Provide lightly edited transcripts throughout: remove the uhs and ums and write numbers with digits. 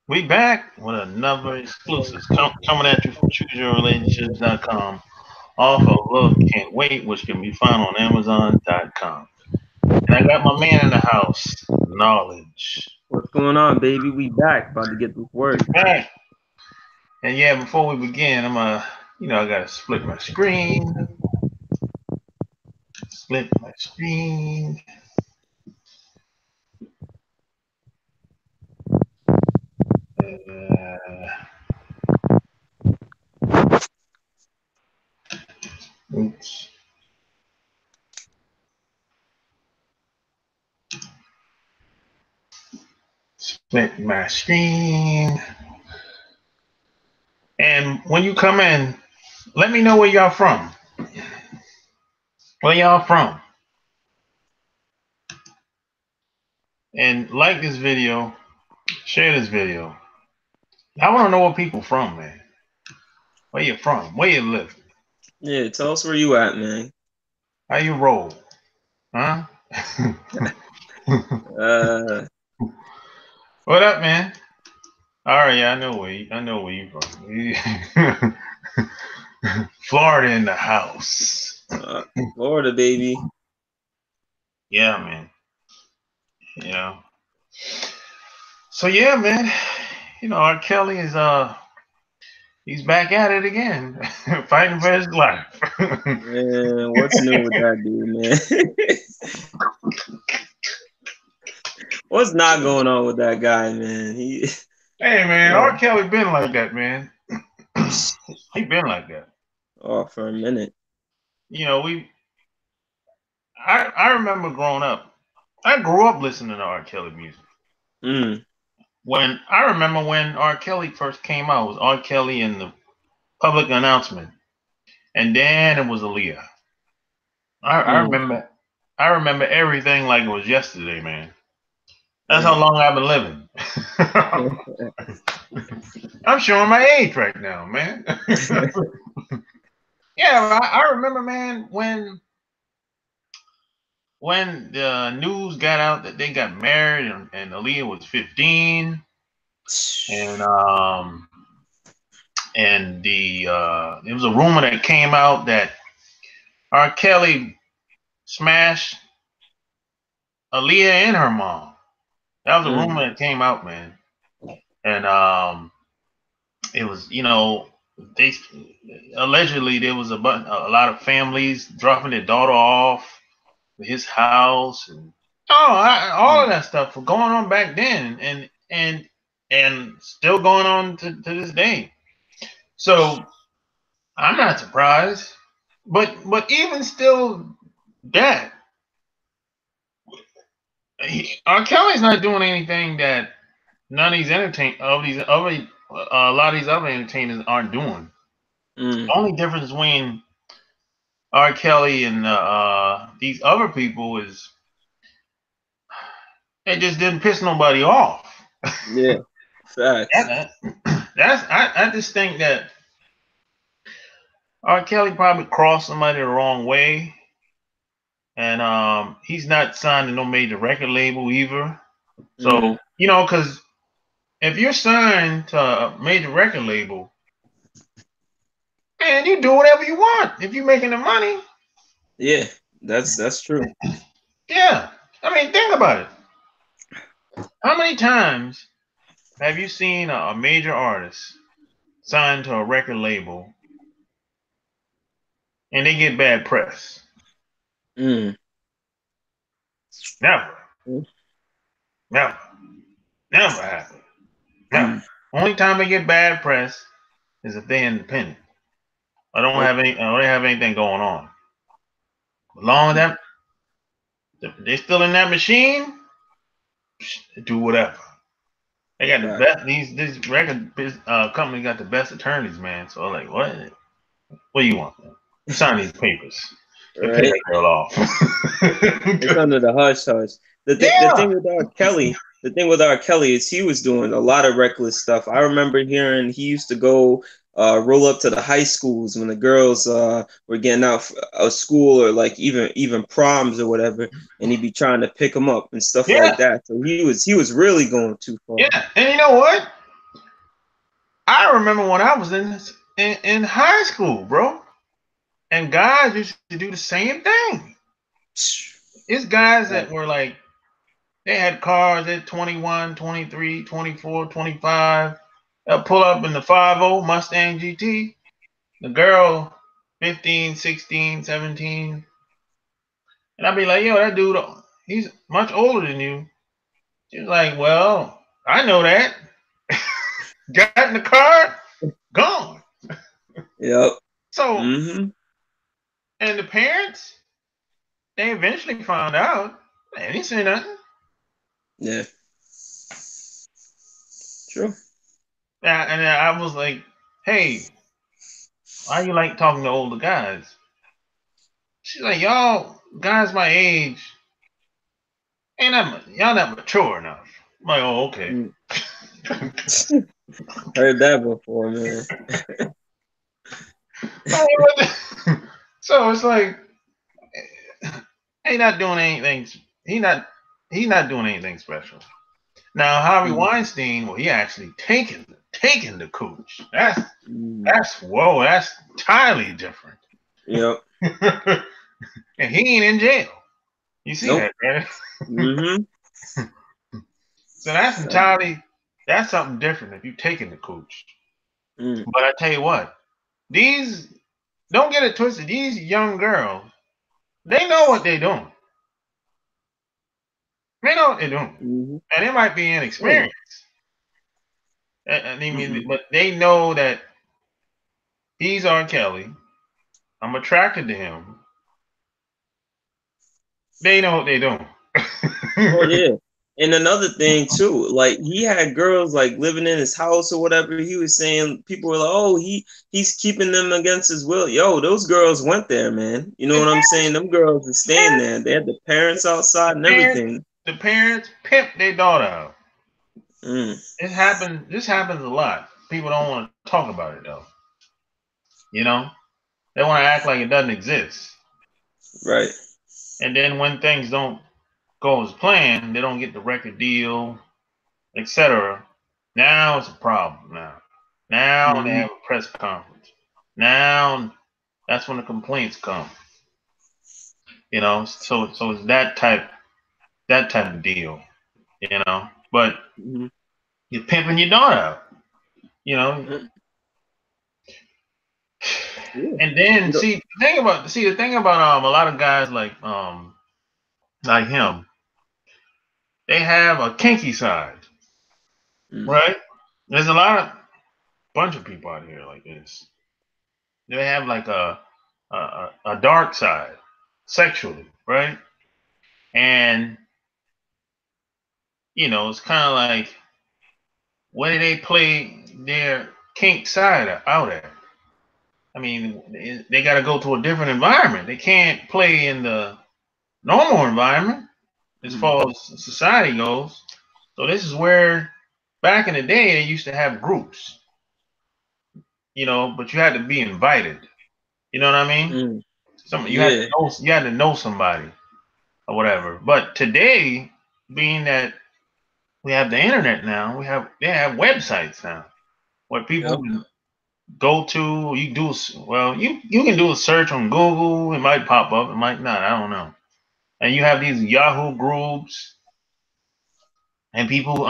We back with another exclusive coming at you from ChooseYourRelationships.com off of Love Can't Wait, which can be found on Amazon.com. And I got my man in the house, Knowledge. What's going on, baby? We back. About to get this We work. back. And yeah, before we begin, I gotta split my screen. Split my screen. Uh, oops. Split my screen. And when you come in, let me know where y'all from. Where y'all from? And like this video, share this video. I want to know where people from, man. Where you from? Where you live? Yeah, tell us where you at, man. How you roll? Huh? Uh, What up, man? All right, yeah, I know where you from. Florida in the house. uh Florida, baby. Yeah, man. You know. So yeah, man. R. Kelly is he's back at it again, fighting for his life. Man, what's new with that dude, man? What's not going on with that guy, man? Hey, man, Yeah. R. Kelly been like that, man. He been like that. Oh, for a minute. You know, I remember growing up. I grew up listening to R. Kelly music. Mm. When I remember when R. Kelly first came out, it was R. Kelly in the public announcement, and then it was Aaliyah. I Mm. remember, I remember everything like it was yesterday, man. That's how Mm. long I've been living. I'm showing my age right now, man. Yeah, I remember, man, when the news got out that they got married and Aaliyah was 15, and there was a rumor that came out that R. Kelly smashed Aaliyah and her mom. That was a Mm. rumor that came out, man. And it was, they allegedly there was a lot of families dropping their daughter off at his house, and all of Mm. that stuff was going on back then, and still going on to this day. So I'm not surprised, but even still, that R. Kelly's not doing anything that none of these entertain of these other a lot of these other entertainers aren't doing. Mm. The only difference between R. Kelly and these other people is it just didn't piss nobody off. Yeah, facts. I just think that R. Kelly probably crossed somebody the wrong way, and he's not signed to no major record label either. Mm. So because if you're signed to a major record label, man, you do whatever you want if you're making the money. Yeah, that's true. Yeah, I mean, think about it. How many times have you seen a major artist signed to a record label and they get bad press? Mm. Never, Mm. never, never happen. Never. Mm. Only time they get bad press is if they're independent. I don't have anything going on. As long as they're still in that machine, do whatever. They got the Fact. best. These record company got the best attorneys, man. So like, what? What do you want, man? Sign these papers and pay Right? that girl off. It's under the hush hush. The thing Yeah, with R. Kelly, the thing with R. Kelly is he was doing a lot of reckless stuff. I remember hearing he used to go roll up to the high schools when the girls were getting out of school or like even proms or whatever, and he'd be trying to pick them up and stuff yeah, like that. So he was really going too far. yeah. And you know what? I remember when I was in high school, bro, and guys used to do the same thing. It's guys that were like, they had cars at 21, 23, 24, 25. They'll pull up in the 50 Mustang GT. The girl, 15, 16, 17. And I'd be like, yo, that dude, he's much older than you. She's like, well, I know that. Got in the car, gone. Yep. So, Mm-hmm. and the parents, they eventually found out. They didn't say nothing. Yeah. True. And I was like, hey, why you like talking to older guys? She's like, y'all guys my age y'all not mature enough. I'm like, oh, okay. Mm. Heard that before, man. So it's like, he not doing anything. He's not doing anything special. Now Harvey Weinstein, well, he actually taken the cooch. That's entirely different. Yep. And he ain't in jail. You see Nope. that, right? Mm-hmm. So that's something different if you taking the cooch. Mm. But I tell you what, don't get it twisted. These young girls, they know what they're doing. They know what they're doing, Mm-hmm. and it might be inexperienced. I mean, but they know that he's R. Kelly. I'm attracted to him. They know what they're doing. Oh yeah. And another thing too, like he had girls like living in his house or whatever. He was saying people were like, "Oh, he's keeping them against his will." Yo, those girls went there, man. You know what I'm saying? Them girls are staying there. They had the parents outside and everything. The parents pimp their daughter out. Mm. This happens a lot. People don't want to talk about it though. You know, they want to act like it doesn't exist. Right. And then when things don't go as planned, they don't get the record deal, etc. Now it's a problem. Now they have a press conference. Now that's when the complaints come. You know, so it's that type of deal. You know, but you're pimping your daughter out. You know, and then the thing about a lot of guys like him, they have a kinky side, right? There's bunch of people out here like this. They have like a dark side sexually, right? And it's kind of like, where do they play their kink side out at? I mean, they got to go to a different environment. They can't play in the normal environment as far as society goes. So this is where, back in the day, they used to have groups, but you had to be invited. You know what I mean? You had to know somebody or whatever. But today, being that we have the internet now, they have websites now where people can go to. You can do a search on Google. It might pop up, it might not. I don't know. And you have these Yahoo groups, and people,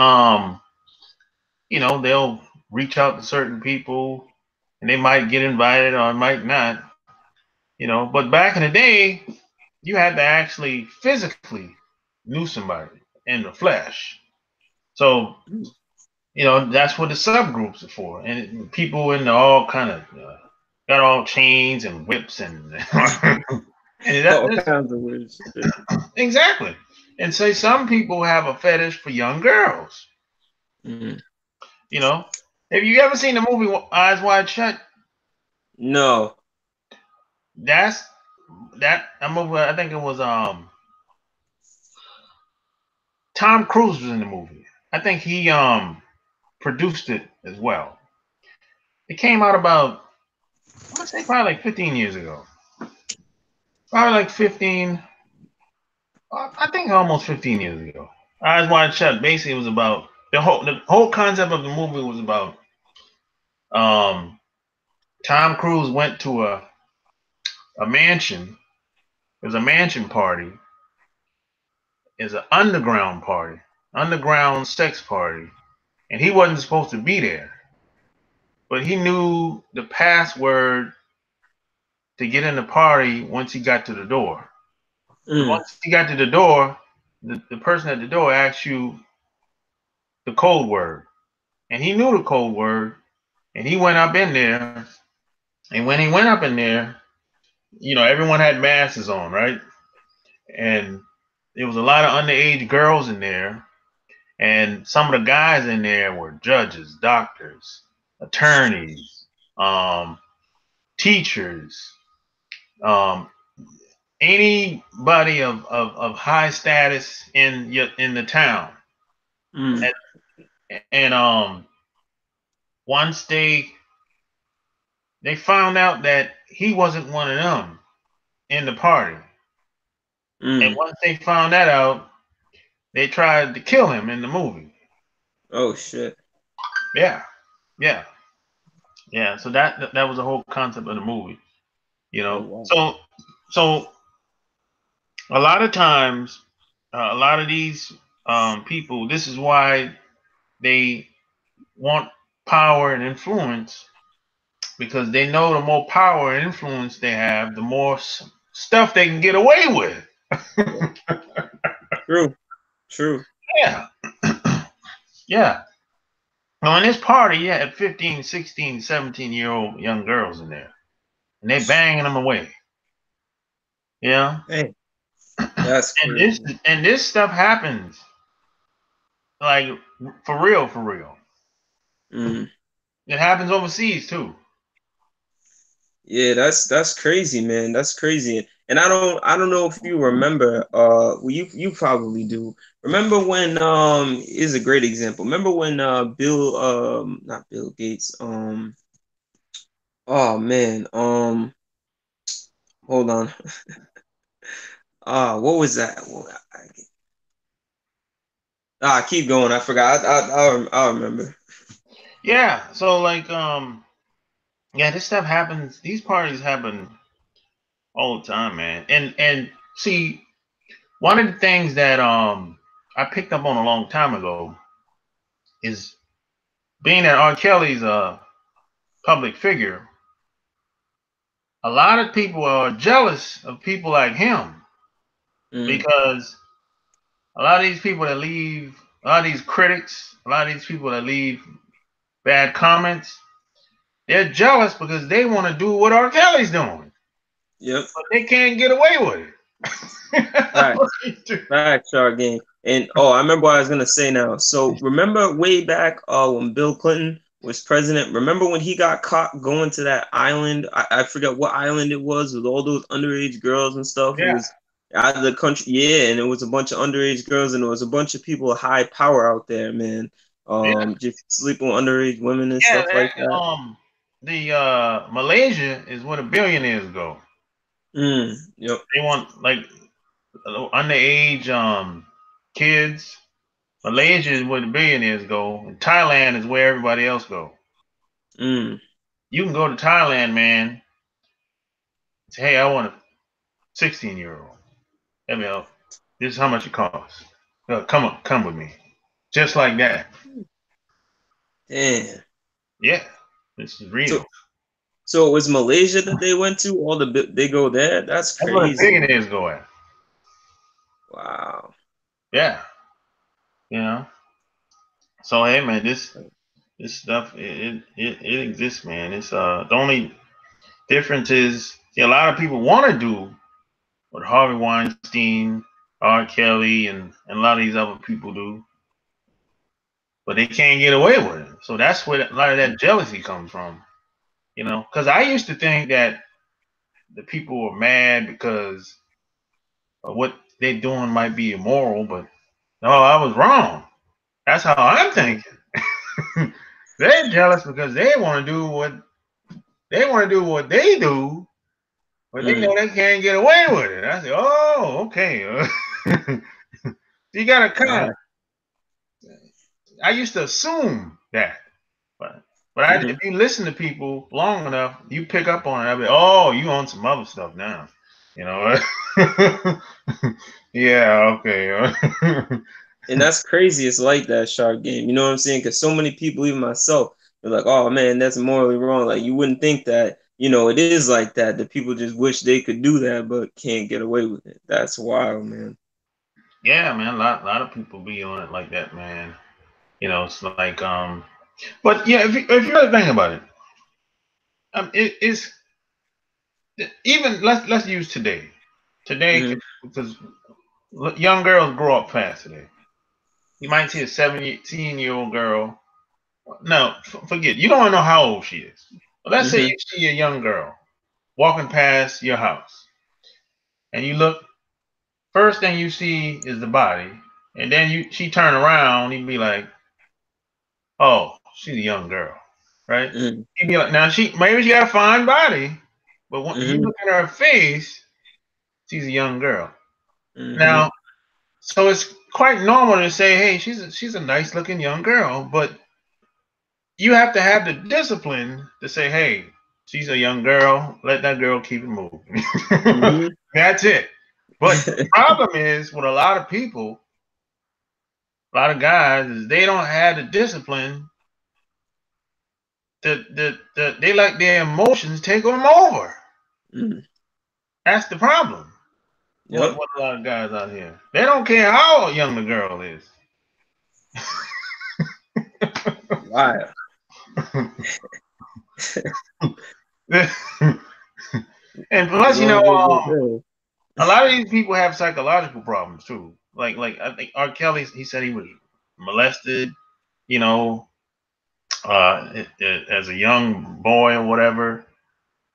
they'll reach out to certain people, and they might get invited or might not. But back in the day, you had to actually physically knew somebody in the flesh. So, that's what the subgroups are for. And people in all kind of got all chains and whips and, all kinds of weird shit. Exactly. And say some people have a fetish for young girls. Have you ever seen the movie Eyes Wide Shut? No. That movie. I think it was Tom Cruise was in the movie. I think he produced it as well. It came out about, I want to say, probably like 15 years ago. Probably like 15. I think almost 15 years ago. Eyes Wide Shut. Basically, it was about the whole concept of the movie was about Tom Cruise went to a mansion. It was a mansion party. It's an underground party, underground sex party, and he wasn't supposed to be there. But he knew the password to get in the party once he got to the door. Once he got to the door, the person at the door asked you the code word. And he knew the code word. And he went up in there. And when he went up in there, you know, everyone had masks on, right? And there was a lot of underage girls in there. And some of the guys in there were judges, doctors, attorneys, teachers, um, anybody of high status in the town. And once they found out that he wasn't one of them in the party, and once they found that out, they tried to kill him in the movie. Oh shit! Yeah. So that was the whole concept of the movie, you know. Oh, wow. So a lot of times, a lot of these people, this is why they want power and influence, because they know the more power and influence they have, the more stuff they can get away with. True. Yeah. Yeah. Now, in this party, you had 15, 16, 17-year-old young girls in there, and they banging them away. Yeah. Hey, that's crazy. And this stuff happens, like, for real. It happens overseas too. Yeah, that's crazy, man. That's crazy. And I don't know if you remember, well, you probably do. Remember when is a great example. Remember when Bill not Bill Gates, oh man, hold on. What was that? Keep going. I forgot. I'll remember. Yeah, so like yeah, this stuff happens, these parties happen all the time, man. And see, one of the things that I picked up on a long time ago is, being that R. Kelly's a public figure, a lot of people are jealous of people like him, because a lot of these people that leave, a lot of these critics, a lot of these people that leave bad comments, they're jealous because they want to do what R. Kelly's doing. Yep. But they can't get away with it. Back, Shark Game. And I remember what I was gonna say now. So remember way back when Bill Clinton was president, remember when he got caught going to that island? I forget what island it was, with all those underage girls and stuff. Yeah. It was out of the country. Yeah, and it was a bunch of underage girls, and there was a bunch of people with high power out there, man. Just sleeping with underage women and stuff like that. Malaysia is where the billionaires go. Yep. They want, like, underage kids. Malaysia is where the billionaires go, and Thailand is where everybody else go. You can go to Thailand, man. Say, hey, I want a 16-year-old. Let me help. This is how much it costs. Come with me. Just like that. Damn. Yeah, this is real. So it was Malaysia that they went to? They go there? That's crazy. That's where the billionaires go at. Wow. Yeah. You know. So hey, man, this stuff, it exists, man. It's the only difference is, a lot of people want to do what Harvey Weinstein, R. Kelly, and a lot of these other people do, but they can't get away with it. So that's where a lot of that jealousy comes from. You know, because I used to think that the people were mad because what they're doing might be immoral, but no, I was wrong. That's how I'm thinking. They're jealous because they want to do what they do, but they know they can't get away with it. I said, oh, okay. You gotta kind of. I used to assume that, but But if you listen to people long enough, you pick up on it. I'll be, oh, you on some other stuff now. You know? Yeah, okay. And that's crazy. It's like that Shark Game. You know what I'm saying? Because so many people, even myself, they're like, "Oh man, that's morally wrong." Like you wouldn't think that. You know, it is like that. That people just wish they could do that, but can't get away with it. That's wild, man. Yeah, man. A lot of people be on it like that, man. You know, it's like but yeah, if you really think about it, it's even let's use today. Today, Mm-hmm. because young girls grow up fast today. You might see a 17-year-old girl. No, forget. You don't know how old she is. But let's say Mm-hmm. you see a young girl walking past your house, and you look. First thing you see is the body, and then she turn around. You'd be like, "Oh, she's a young girl, right?" Mm-hmm. You'd be like, "Now maybe she got a fine body, but when you Mm-hmm. look at her face, she's a young girl." Mm-hmm. Now, so it's quite normal to say, "Hey, she's a nice looking young girl," but you have to have the discipline to say, "Hey, she's a young girl. Let that girl keep it moving." Mm-hmm. That's it. But the problem is with a lot of people, a lot of guys, is they don't have the discipline. They let their emotions take them over. Mm-hmm. That's the problem. What Yep. a lot of guys out here, they don't care how young the girl is. Wild. And As plus, long as they get paid. a lot of these people have psychological problems too. Like I think R. Kelly, he said he was molested, you know, as a young boy or whatever.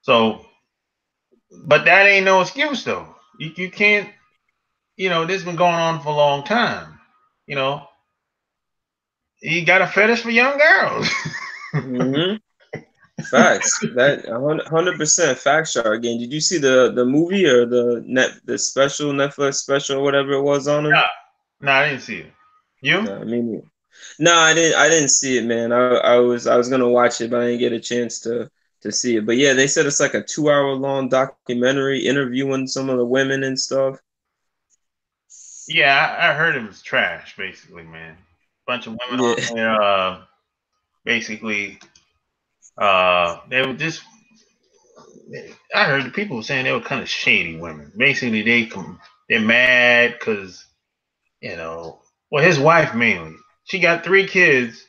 So, but that ain't no excuse though. You can't, this been going on for a long time. You know, he got a fetish for young girls. Mm-hmm. Facts. That 100% fact, Shark. Again, did you see the movie or the special Netflix special, whatever it was on him? Nah, nah, I didn't see it. You? No, I mean, no, I didn't see it, man. I was gonna watch it, but I didn't get a chance to see it. But yeah, they said it's like a 2 hour long documentary interviewing some of the women and stuff. Yeah, I heard it was trash, basically, man. Bunch of women Yeah. on there, basically, they were just. I heard the people saying they were kind of shady women. Basically, they're mad because well, his wife mainly. She got 3 kids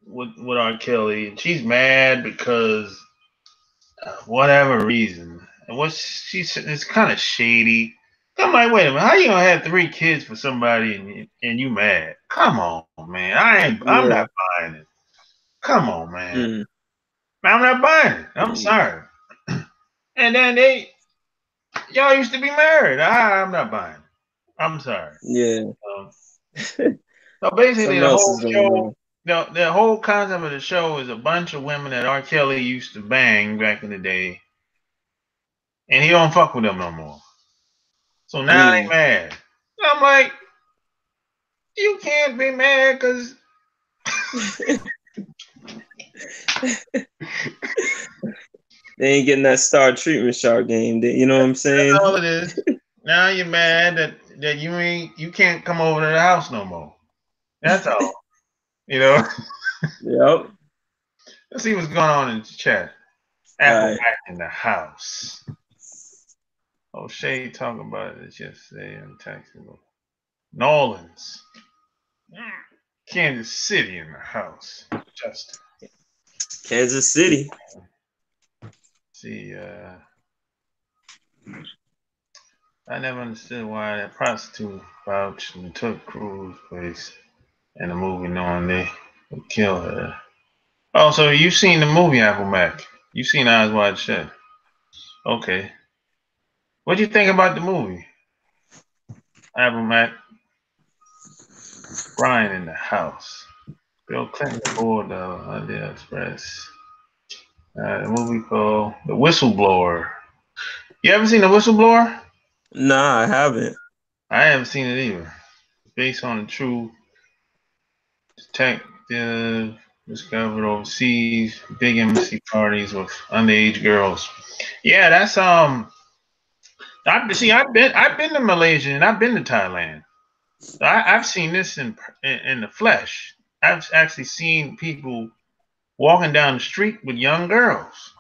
with R. Kelly, and she's mad because whatever reason. And what she said is kind of shady. I'm like, wait a minute, how you gonna have 3 kids for somebody and you mad? Come on, man. I'm Yeah. not buying it. Come on, man. Mm, I'm not buying it. I'm mm, sorry. And then y'all used to be married. I'm not buying it. I'm sorry. yeah. Um, so basically, Something the else whole is going show, on. the whole concept of the show is a bunch of women that R. Kelly used to bang back in the day, and he don't fuck with them no more. So now they Mm. mad. I'm like, you can't be mad because They ain't getting that star treatment, Shark Game. You know what I'm that's saying? all it is. Now you're mad that you can't come over to the house no more. That's all. You know. Yep. Let's see what's going on in the chat. All Apple right. Mac in the house. Oh, Shay talking about it yesterday in Texas. New Orleans. Kansas City in the house. Justin. Kansas City. See, I never understood why that prostitute vouched and took Cruz's place in the movie knowing they would kill her. Oh, so you've seen the movie Apple Mac. You've seen Eyes Wide Shut. Okay. What do you think about the movie? Apple Mac. Brian in the house. Bill Clinton aboard the Idea Express. The movie called The Whistleblower. You ever seen The Whistleblower? Nah, I haven't. I haven't seen it either. Based on a true detective discovered overseas. Big embassy parties with underage girls. Yeah, that's I've been to Malaysia and I've been to Thailand. So I've seen this in the flesh. I've actually seen people walking down the street with young girls.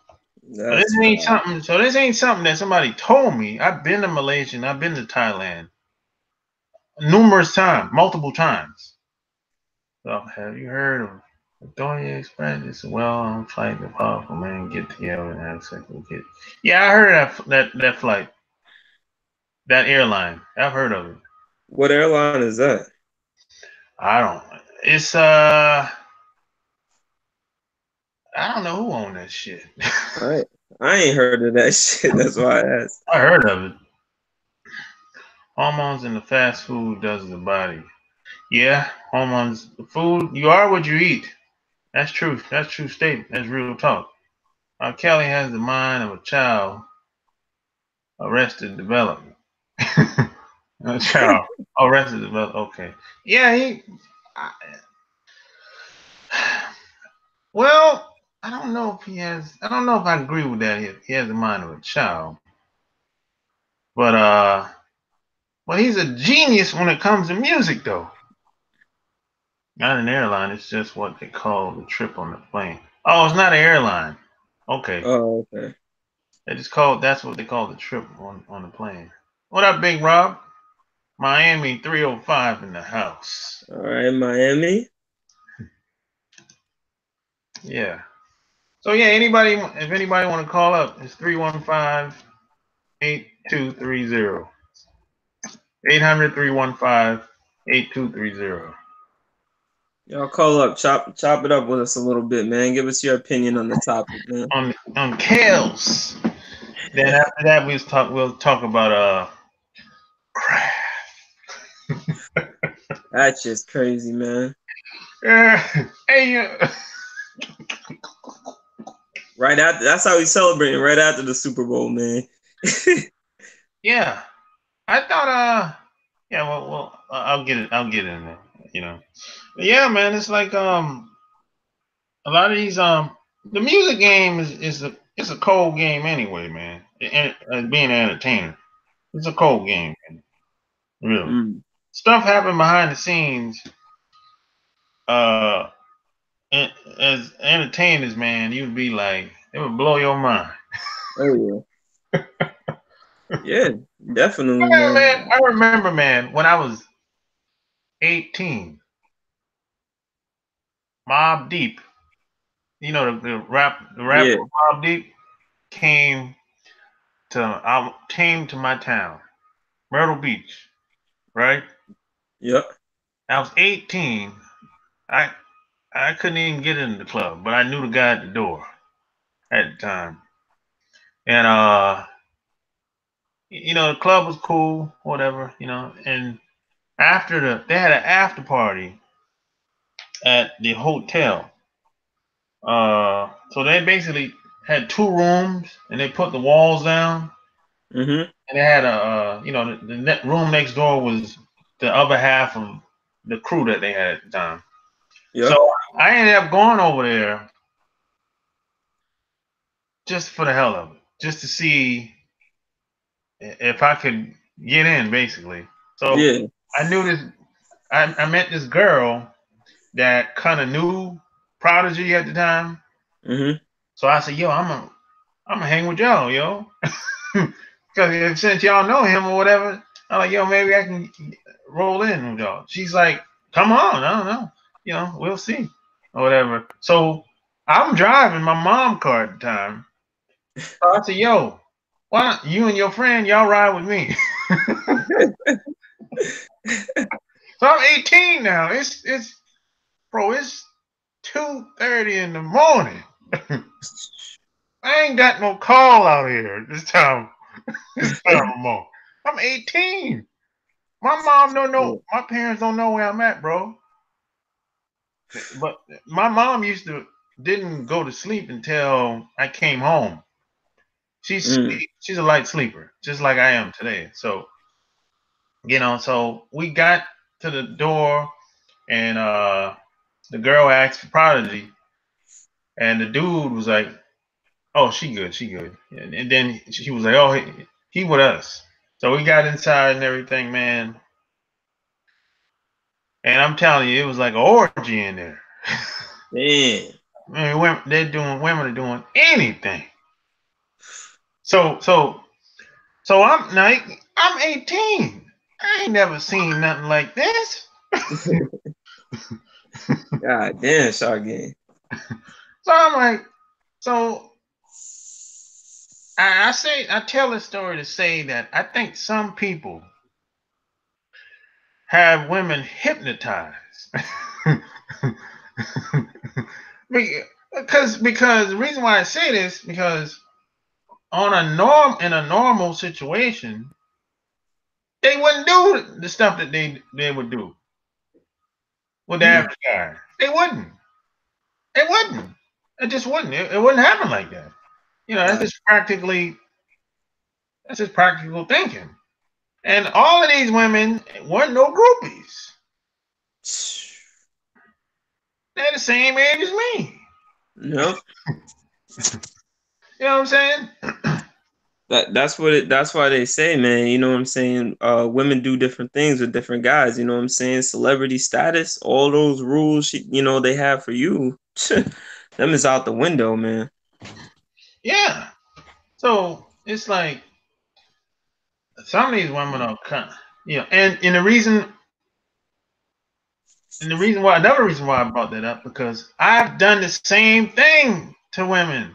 So this That's ain't wild. something. So this ain't something that somebody told me. I've been to Malaysia and I've been to Thailand numerous times, multiple times. So have you heard of Donya Express? It's a well-known flight that powerful men get together and have sex with kids. Yeah, I heard that flight, that airline. I've heard of it. What airline is that? I don't. It's I don't know who owned that shit. I ain't heard of that shit. That's why I asked. I heard of it. Hormones in the fast food does the body. Yeah, hormones. The food. You are what you eat. That's true. That's true statement. That's real talk. Kelly has the mind of a child arrested development. A child arrested development. Okay. Yeah, he. I, well, I don't know if he has. I don't know if I agree with that. He has the mind of a child, but well, he's a genius when it comes to music, though. Not an airline. It's just what they call the trip on the plane. Oh, it's not an airline. Okay. Oh, okay. That's what they call the trip on the plane. What up, Big Rob? Miami 305 in the house. All right, Miami. Yeah. So yeah, if anybody want to call up, it's 315-8230. 800-315-8230. Y'all call up, chop it up with us a little bit, man. Give us your opinion on the topic, man. On Kales. Then after that we'll talk about craft. That's just crazy, man. Hey, Right after, that's how we celebrating. Right after the Super Bowl, man. yeah. I thought yeah, well I'll get it in there, you know. But yeah, man, it's like a lot of these the music game is a cold game anyway, man. And being an entertainer, it's a cold game, man. Really. Stuff happen behind the scenes. Uh, as entertainers, man, you'd be like, it would blow your mind. Oh yeah, yeah, definitely, Yeah, man. man. I remember, man, when I was 18, Mobb Deep, you know the rapper Yeah. Mobb Deep came to my town, Myrtle Beach, right? Yep. I was 18. I couldn't even get in the club, but I knew the guy at the door at the time. And you know, the club was cool, whatever, you know. And they had an after party at the hotel. So they basically had two rooms, and they put the walls down. Mm-hmm. And they had you know, the room next door was the other half of the crew that they had at the time. Yep. So I ended up going over there just for the hell of it, just to see if I could get in, basically. So yeah. I knew this. I met this girl that kind of knew Prodigy at the time. Mm-hmm. So I said, "Yo, I'm gonna hang with y'all, yo, because since y'all know him or whatever, I'm like, yo, maybe I can roll in with y'all." She's like, "Come on, I don't know, you know, we'll see, or whatever." So I'm driving my mom car at the time. So I said, "Yo, why don't you and your friend y'all ride with me?" So I'm 18 now. Bro, it's 2:30 in the morning. I ain't got no call out here this time. This time of month. I'm 18. My mom don't know. My parents don't know where I'm at, bro. But my mom didn't go to sleep until I came home. She's a light sleeper, just like I am today. So, you know, so we got to the door, and the girl asked for Prodigy. And the dude was like, "Oh, she good, she good." And then she was like, "Oh, he with us." So we got inside and everything, man. And I'm telling you, it was like an orgy in there. Man. I mean, women are doing anything. So I'm 18. I ain't never seen nothing like this. God damn, Shark Game. So I'm like, so I tell this story to say that I think some people have women hypnotized. because the reason why I say this, because in a normal situation, they wouldn't do the stuff that they would do with the average guy. They wouldn't. It wouldn't. It just wouldn't. It wouldn't happen like that. You know, that's just practical thinking. And all of these women weren't no groupies. They're the same age as me. Yep. You know what I'm saying? That's why they say, man, you know what I'm saying? Women do different things with different guys, you know what I'm saying? Celebrity status, all those rules they have for you, them is out the window, man. Yeah. So it's like some of these women are kind of, and the reason why, another reason why I brought that up, because I've done the same thing to women,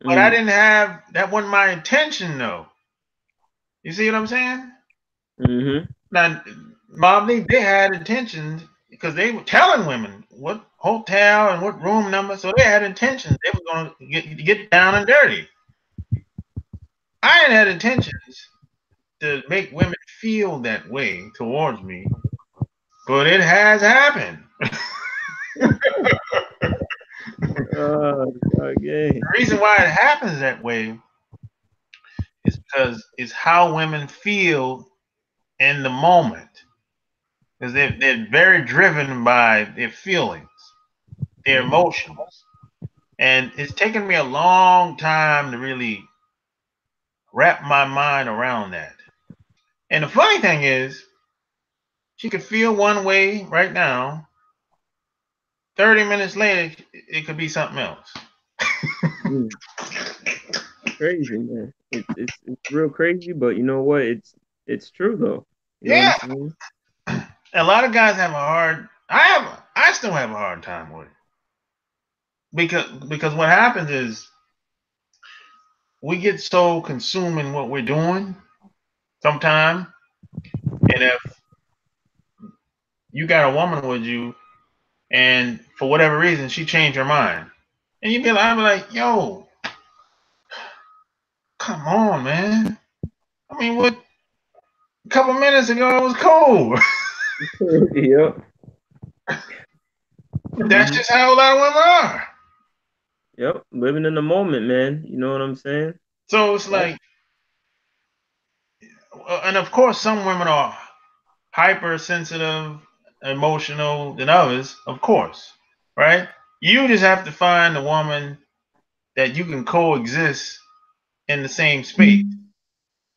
but I didn't have, that wasn't my intention though. You see what I'm saying? Mm-hmm. Now, Mobley, they had intentions because they were telling women what hotel and what room number, so they had intentions. They were going to get down and dirty. I ain't had intentions to make women feel that way towards me, but it has happened. Okay. The reason why it happens that way is because it's how women feel in the moment. Because they're very driven by their feelings, their emotions. And it's taken me a long time to really wrap my mind around that. And the funny thing is, she could feel one way right now. 30 minutes later, it could be something else. Crazy, man. It's real crazy, but you know what? It's true though. You know what Yeah. I'm saying? A lot of guys have a hard. I still have a hard time with it because what happens is we get so consumed in what we're doing sometimes, and if you got a woman with you, and for whatever reason she changed her mind, and I'm like, yo, come on, man. I mean, what? A couple minutes ago it was cold. Yep. That's just how a lot of women are. Yep. Living in the moment, man. You know what I'm saying? So it's like, and of course, some women are hypersensitive, emotional than others, of course, right? You just have to find a woman that you can coexist in the same space.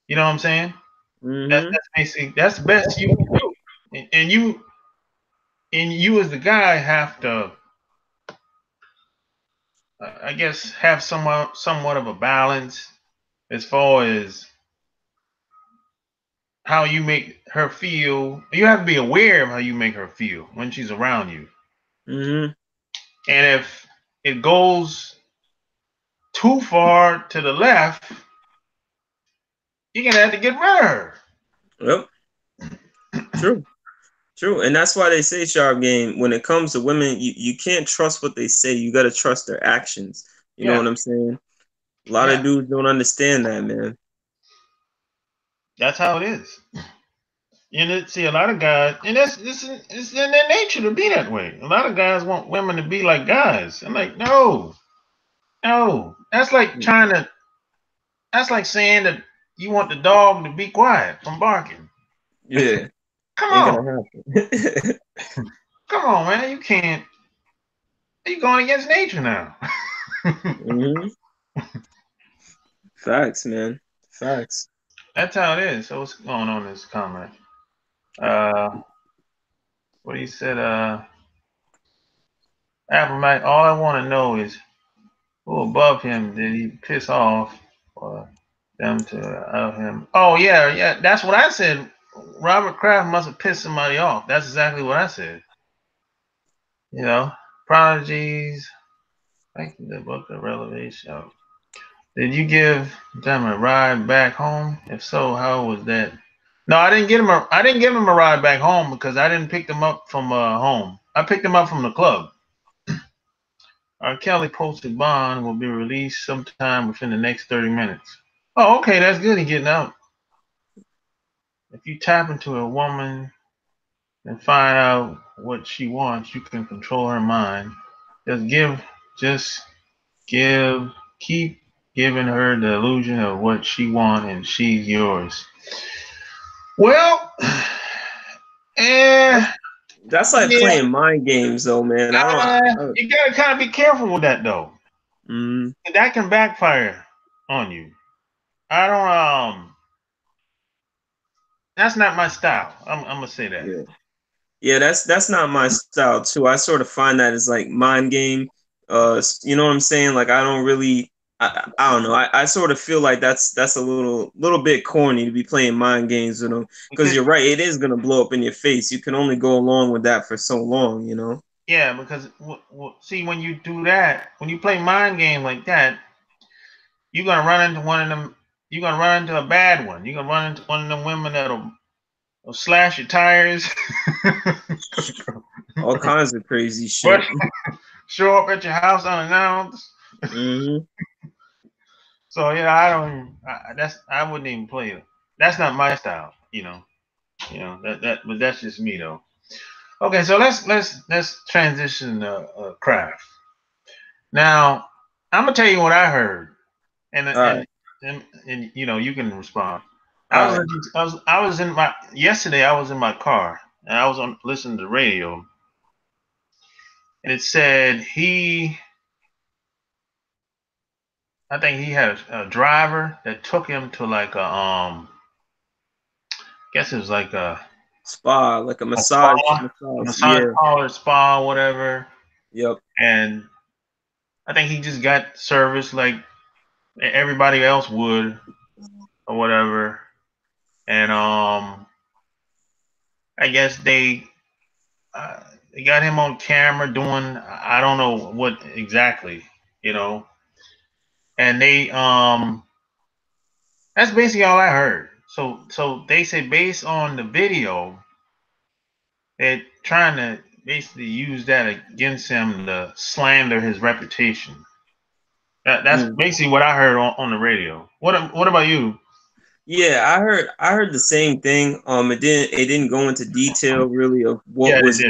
You know what I'm saying? Mm-hmm. That's basically, that's the best you can do. And you as the guy have to, I guess, have somewhat of a balance as far as how you make her feel. You have to be aware of how you make her feel when she's around you. Mm-hmm. And if it goes too far to the left, you're gonna have to get rid of her. Yep. True. True. And that's why they say, Sharp Game, when it comes to women, you can't trust what they say. You gotta trust their actions. You know Yeah, what I'm saying? A lot of yeah, dudes don't understand that, man. that's how it is. See, a lot of guys, and it's in their nature to be that way. A lot of guys want women to be like guys. I'm like, no, no. That's like saying that you want the dog to be quiet from barking. Yeah. Come Ain't on, gonna happen. come on, man. You can't. You're going against nature now. Mm-hmm. Facts, man. Facts. That's how it is. So what's going on in this comment? What he said, Apple Mac, all I want to know is who above him did he piss off for them to out him? Oh yeah, yeah, that's what I said. Robert Kraft must have pissed somebody off. That's exactly what I said. You know, prodigies. Thank you, the book of Revelation. Did you give them a ride back home? If so, how was that? No, I didn't get him. I didn't give him a ride back home because I didn't pick them up from home. I picked them up from the club. R. Kelly posted bond will be released sometime within the next 30 minutes. Oh, okay, that's good. He's getting out. If you tap into a woman and find out what she wants, you can control her mind. Just keep giving her the illusion of what she wants, and she's yours. Well, That's like playing mind games, though, man. You gotta kind of be careful with that, though. Mm. That can backfire on you. I don't. That's not my style. I'm gonna say that. Yeah, that's not my style too. I sort of find that as like mind game. You know what I'm saying? Like I don't really. I don't know. I sort of feel like that's a little bit corny to be playing mind games with them because you're right. It is gonna blow up in your face. You can only go along with that for so long, you know. Yeah, because see, when you do that, when you play mind game like that, you're gonna run into one of them. You're gonna run into a bad one. You're gonna run into one of them women that'll slash your tires. All kinds of crazy shit. Show up at your house unannounced. Mm-hmm. So yeah, I wouldn't even play it. That's not my style, you know. But that's just me though. Okay, so let's transition craft. Now, I'm gonna tell you what I heard, and you know you can respond. I was in my yesterday. I was in my car and I was listening to the radio, and it said I think he had a driver that took him to like I guess it was like a spa, like a massage parlor, spa, whatever. Yep. And I think he just got service like everybody else would or whatever. And I guess they got him on camera doing I don't know what exactly, you know. And that's basically all I heard. So they say based on the video, they're trying to basically use that against him to slander his reputation. That's basically what I heard on the radio. What about you? Yeah, I heard the same thing. It didn't go into detail really of what was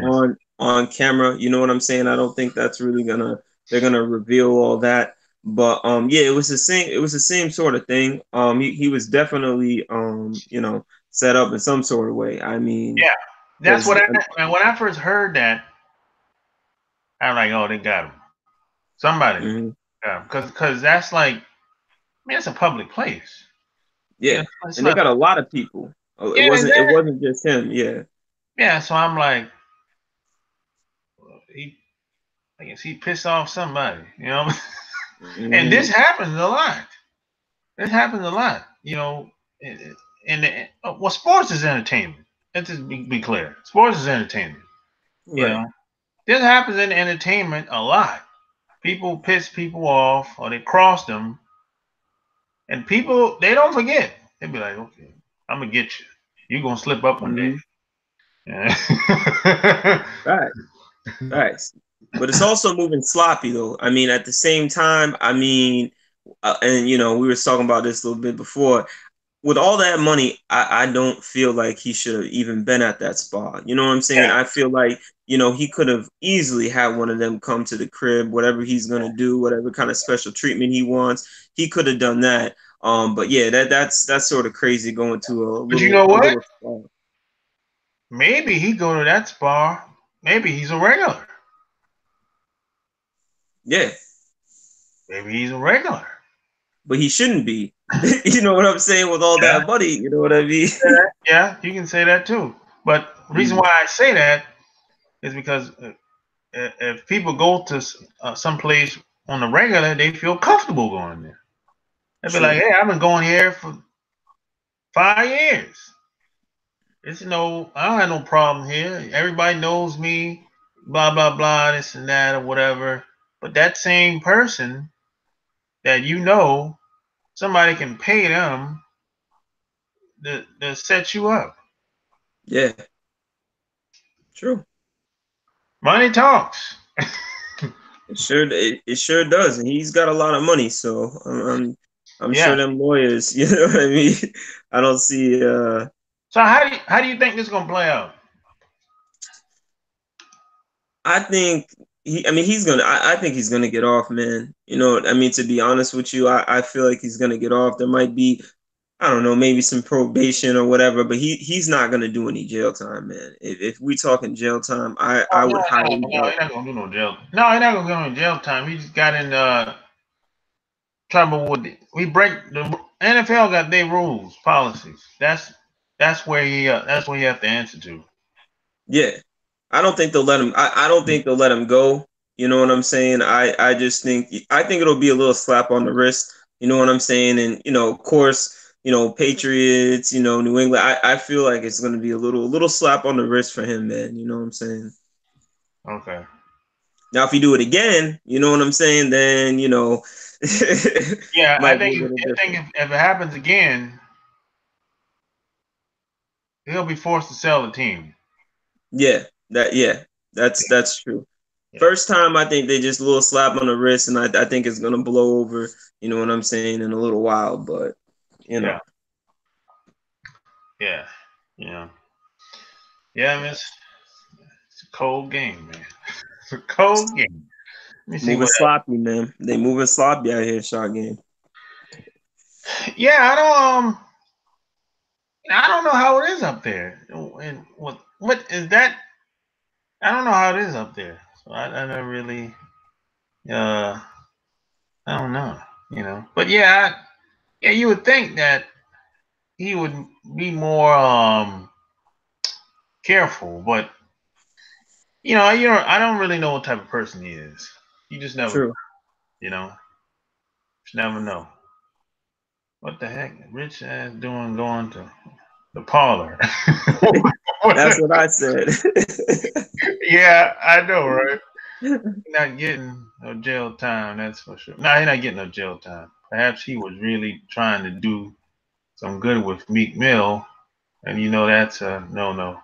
on camera. You know what I'm saying? I don't think that's really they're gonna reveal all that. But yeah, it was the same sort of thing. He was definitely you know, set up in some sort of way. I mean, yeah, that's what when I first heard that, I'm like, oh, they got him. Somebody, because that's like, I mean, it's a public place. Yeah, and they got a lot of people. It wasn't just him. Yeah. Yeah, so I'm like, I guess he pissed off somebody, you know. And this happens a lot. This happens a lot, you know. And well, sports is entertainment. Let's just be clear. Sports is entertainment. You know, this happens in entertainment a lot. People piss people off or they cross them, and people they don't forget. They be like, okay, I'm gonna get you. You're gonna slip up one day. Yeah. Right. But it's also moving sloppy though. I mean, at the same time, I mean, and you know, we were talking about this a little bit before. With all that money, I don't feel like he should have even been at that spa. You know what I'm saying? Yeah. I feel like, you know, he could have easily had one of them come to the crib, whatever he's gonna do, whatever kind of special treatment he wants, he could have done that. But yeah, that's sort of crazy going to a little. But you know what? Maybe he go to that spa. Maybe he's a regular. Yeah, Maybe he's a regular. but he shouldn't be. You know what I'm saying? With all Yeah, that money, you know what I mean? yeah, you can say that too. But the reason Mm, why I say that is because if people go to some place on the regular, they feel comfortable going there. They'd be like, true. "Hey, I've been going here for 5 years. It's no, I don't have no problem here. Everybody knows me, blah blah blah, this and that or whatever." But that same person that you know, somebody can pay them to set you up. Yeah, true. Money talks. It sure does, and he's got a lot of money, so I'm sure Yeah. them lawyers, you know what I mean. I don't see. So how do you think this is gonna play out? I think I mean, he's gonna. I think he's gonna get off, man. You know, I mean, to be honest with you, I feel like he's gonna get off. There might be, I don't know, maybe some probation or whatever, but he's not gonna do any jail time, man. If we talking jail time, Oh I no, would no, highly no, doubt. he's not gonna do no jail. No, he's not gonna go in jail time. He just got in trouble with it. We break the NFL got their rules, policies. That's where he have to answer to. Yeah, I don't think they'll let him. I don't think they'll let him go. You know what I'm saying? I just think it'll be a little slap on the wrist. You know what I'm saying? And of course, Patriots. New England. I feel like it's gonna be a little slap on the wrist for him, man. You know what I'm saying? Okay. Now, if you do it again, you know what I'm saying? Then Yeah, might be a little I think different. if it happens again, he'll be forced to sell the team. Yeah, that's true. Yeah. First time, I think they just a little slap on the wrist, and I think it's gonna blow over. You know what I'm saying, in a little while, but you Yeah. know, Yeah. Yeah. Yeah, I mean, it's a cold game, man. It's a cold game. Let me see moving what. sloppy, man. They moving sloppy out here, shot game. Yeah, I don't know how it is up there. And what is that? I don't know how it is up there. So I don't really uh I don't know, But yeah, yeah, you would think that he would be more careful, but I don't really know what type of person he is. You just never True. you know, just never know. What the heck? Rich ass doing going to the parlor. That's what I said. Yeah, I know, right? Not getting no jail time, that's for sure. No, he's not getting no jail time. Perhaps he was really trying to do some good with Meek Mill, and that's a no.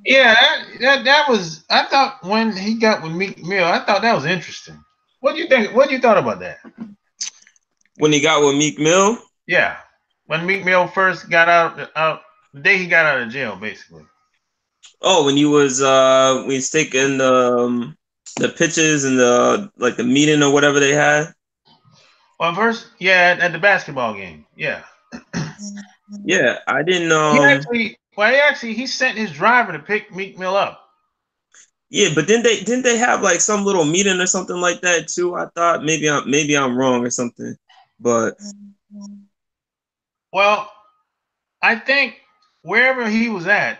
Yeah, that was. I thought when he got with Meek Mill, I thought that was interesting. What do you think? What you thought about that? When he got with Meek Mill. Yeah, when Meek Mill first got out the day he got out of jail, basically. Oh, when he's taking the pictures and the meeting or whatever they had. Well, first, yeah, at the basketball game, yeah. Yeah, I didn't. He sent his driver to pick Meek Mill up. Yeah, but didn't they have like some little meeting or something like that too? I thought maybe I'm wrong or something, but Well, I think wherever he was at,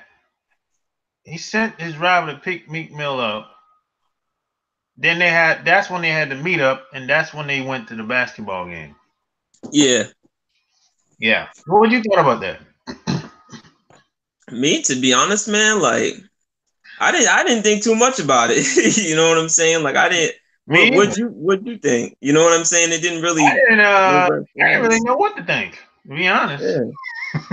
he sent his driver to pick Meek Mill up. Then that's when they had the meet up, and that's when they went to the basketball game. yeah, Yeah. What you thought about that? me to be honest, man, like I didn't think too much about it. You know what I'm saying? Like I didn't. Me either. What'd you think? You know what I'm saying? It didn't I really didn't. no I red didn't really flags. know what to think. To be honest. Yeah,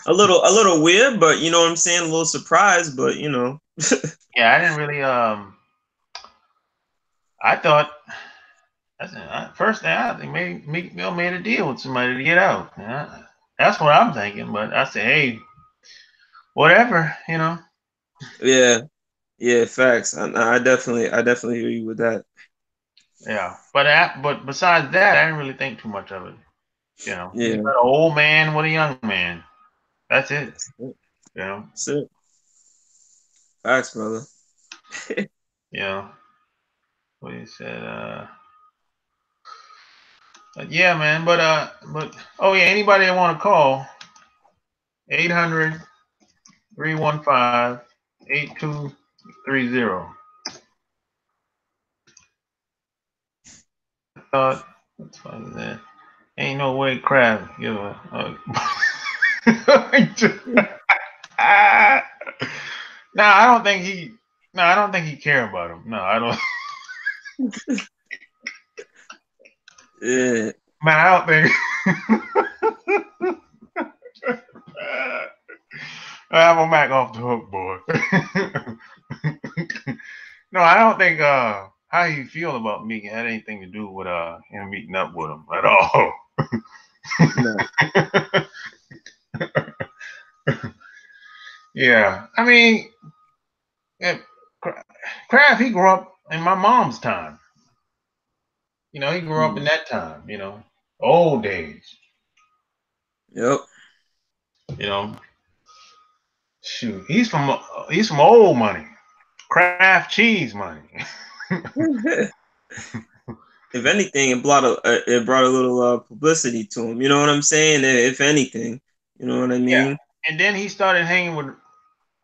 a little weird, but you know what I'm saying. A little surprised, but Yeah, I didn't really. I thought. First thing I think maybe Meek Mill made a deal with somebody to get out. Yeah, that's what I'm thinking. But I say, hey, whatever. Yeah, yeah, facts. I definitely hear you with that. Yeah. But besides that, I didn't really think too much of it. You Yeah, got an old man with a young man. That's it. that's it. You know. That's it. Facts, brother. Yeah. what he said. Yeah, man. But oh yeah, anybody that want to call 800-315-8230. I thought what's funny that ain't no way Crab give a no, I don't think he. No, I don't think he care about him. No, I don't. Yeah. Man, I don't think. I'm gonna back off the hook, boy. No, I don't think how you feel about me had anything to do with him meeting up with him at all. No. Yeah, I mean, Kraft, he grew up in my mom's time. You know, he grew up in that time. You know, old days. Yep. You know, shoot, he's from old money, Kraft cheese money. If anything, it brought a little publicity to him. You know what I'm saying? If anything, you know what I Yeah, mean? and then he started hanging with.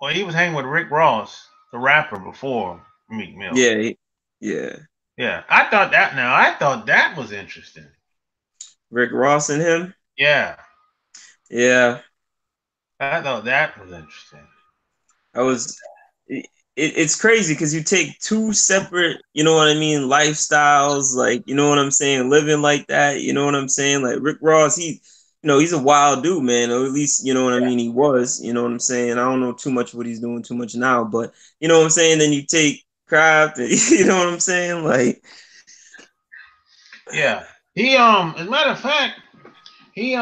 Well, he was hanging with Rick Ross, the rapper, before Meek Mill. Yeah, yeah. Yeah, I thought that. Now I thought that was interesting. Rick Ross and him. Yeah, Yeah, I thought that was interesting. I was. It's crazy because you take two separate, you know what I mean, lifestyles. Like, you know what I'm saying, living like that. You know what I'm saying. Like Rick Ross, he's a wild dude, man. Or at least, you know what I mean. He was. You know what I'm saying. I don't know too much what he's doing too much now, but you know what I'm saying. Then you take Kraft, you know what I'm saying, like. Yeah, he as a matter of fact, he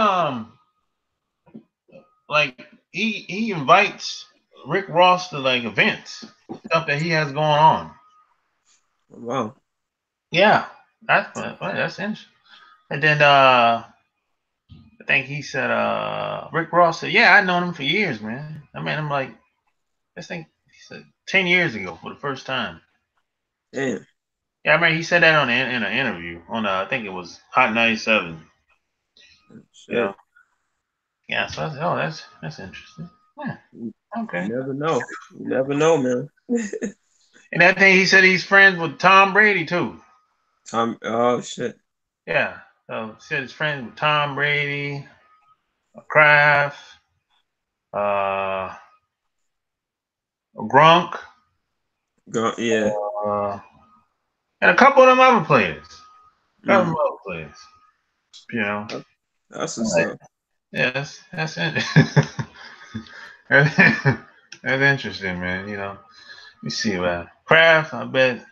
like he invites Rick Ross to like events, stuff that he has going on. Wow. Yeah, that's interesting. And then I think he said Rick Ross said, "Yeah, I known him for years, man. I met him like I think he said 10 years ago for the first time." Damn. Yeah, I mean he said that on in an interview on I think it was Hot 97. You Shit. know, yeah. So I said, "Oh, that's interesting." Yeah, You okay. never know. You never know, man. And that thing he said he's friends with Tom Brady too. Oh shit. Yeah, so he said he's friends with Tom Brady, Kraft, uh, Gronk, Yeah. uh, and a couple of them other players. A couple of them Mm. other players. You know, That's what's like, up. yeah, that's it. that's, that's interesting, man. You know, you see that Kraft. I bet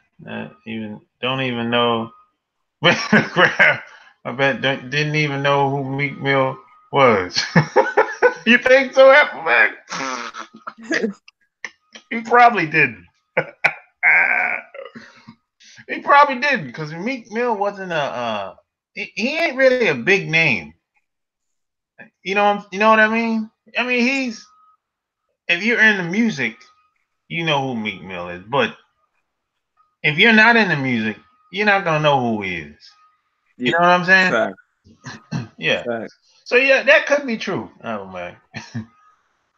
even don't even know. Kraft. I bet didn't even know who Meek Mill was. You think so, Appleback? He probably didn't. He probably didn't because Meek Mill wasn't he ain't really a big name. You know what I mean? I mean he's if you're in the music, you know who Meek Mill is. But if you're not in the music, you're not gonna know who he is. You Yeah. know what I'm saying? Fact. Yeah. Fact. So yeah, that could be true. Oh man.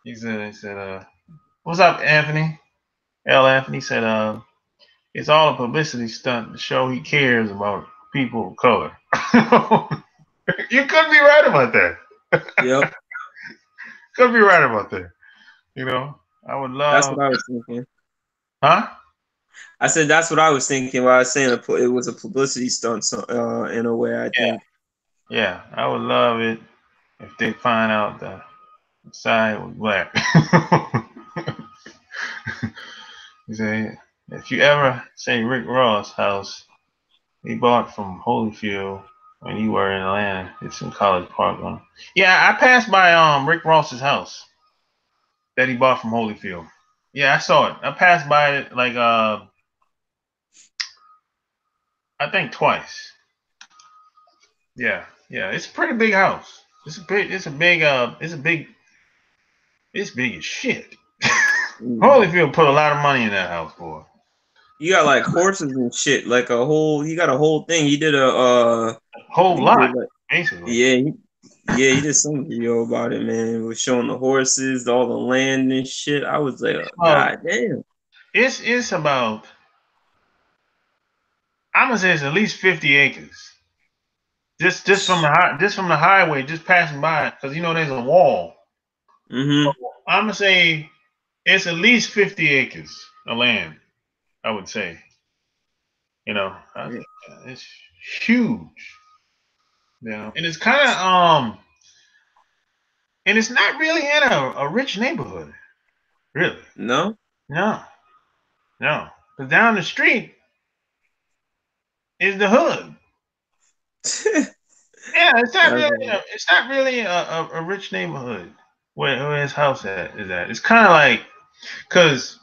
He said, what's up, Anthony? L. Anthony said, it's all a publicity stunt to show he cares about people of color. You could be right about that. Yep. Could be right about that. You know, I would That's love, what I was thinking. huh? I said that's what I was thinking while I was saying it was a publicity stunt, so, in a way, I Yeah, think. yeah. I would love it if they find out the side was black. You say, if you ever say Rick Ross house, he bought from Holyfield when you were in Atlanta. It's in College Park. Yeah, I passed by Rick Ross's house that he bought from Holyfield. Yeah, I saw it. I passed by it like I think twice. Yeah, yeah. It's a pretty big house. It's big as shit. Mm. Holyfield put a lot of money in that house, boy. he got like horses and shit, like a whole. He got a whole thing. He did I Whole think he did lot, like, basically. yeah, yeah, he did some video about it, man. It was showing the horses, all the land and shit. I was like, oh, Well, God damn. it's about. I'm gonna say it's at least 50 acres. Just from the highway, just passing by, because there's a wall. Mm-hmm. I'm gonna say it's at least 50 acres of land. I would say, it's huge. And it's kind of and it's not really in a rich neighborhood, really. No. No, no. Because down the street is the hood. Yeah, it's not really a rich neighborhood where his house is at. It's kind of like, because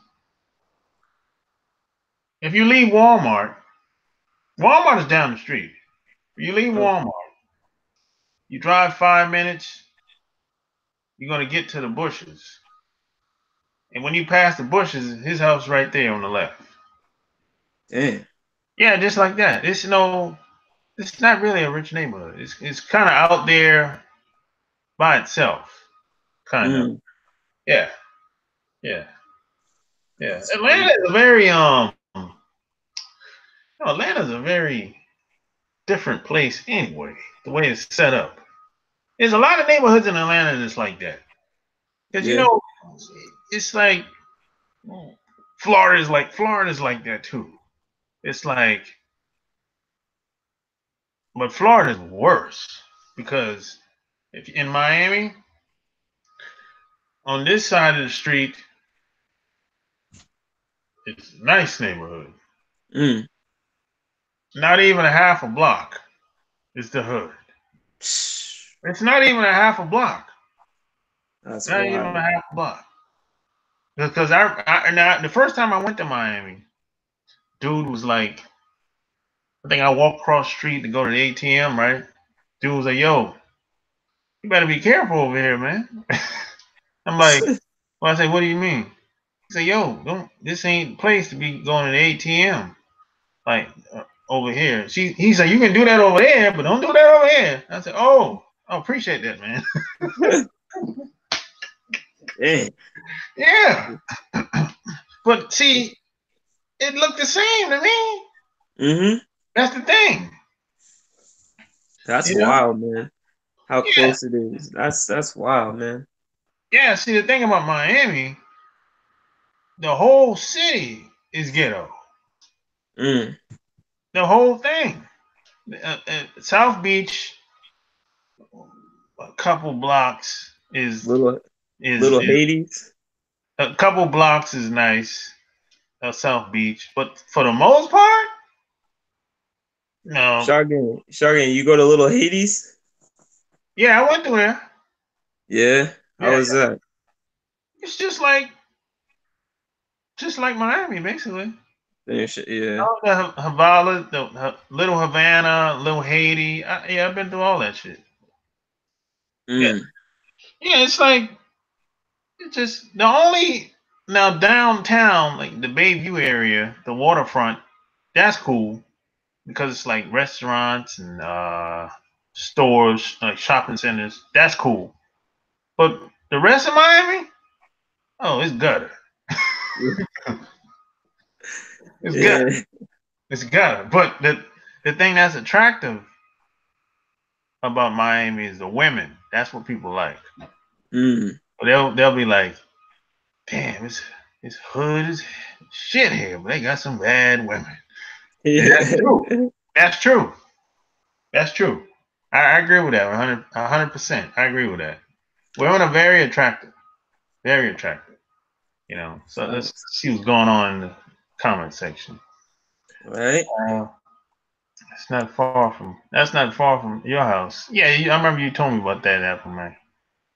if you leave Walmart is down the street. If you leave Okay. Walmart, you drive 5 minutes, you're gonna get to the bushes. And when you pass the bushes, his house right there on the left. Damn. Yeah, just like that. It's not really a rich neighborhood. It's kind of out there by itself, kind of. Mm. Yeah, yeah, yeah. That's crazy. Atlanta's a very different place anyway. The way it's set up. There's a lot of neighborhoods in Atlanta that's like that. Because Yeah. it's like Florida's like that too. It's like, but Florida's worse because if in Miami, on this side of the street, it's a nice neighborhood. Mm. Not even a half a block is the hood. It's not even a half a block. That's Not even a wild. half a block. Because the first time I went to Miami, dude was like, I think I walked across the street to go to the ATM, right? Dude was like, yo, you better be careful over here, man. I'm like, well, I say, what do you mean? He said, yo, this ain't the place to be going to the ATM. Like, over here. He said, you can do that over there, but don't do that over here. I said, oh, I appreciate that, man. Damn. Yeah. But see, it looked the same to me. Mm-hmm. That's the thing. That's You know? wild, man. How Yeah. close it is. That's wild, man. Yeah. See, the thing about Miami, the whole city is ghetto. Mm. The whole thing. South Beach, a couple blocks Little is little Hades. a couple blocks is nice. South Beach, but for the most part, no. Shargan, you go to Little Hades? Yeah, I went through there. Yeah. How Yeah, was that? it's just like Miami, basically. Yeah. Oh, the Havala, Little Havana, Little Haiti. Yeah, I've been through all that shit. Yeah, Mm. yeah. It's just the only now downtown, like the Bayview area, the waterfront. That's cool because it's like restaurants and stores, like shopping centers. That's cool. But the rest of Miami, oh, it's gutter. It's gutter. Yeah. It's gutter. But the thing that's attractive about Miami is the women. That's what people like. Mm. They'll be like, damn, it's hood is shit here, but they got some bad women. And that's Yeah. true. That's true. That's true. I agree with that 100%. I agree with that. Women are very attractive. Very attractive. So let's Facts. see what's going on in the comment section. Right? Uh, that's not far from your house. Yeah, I remember you told me about that, Apple Man.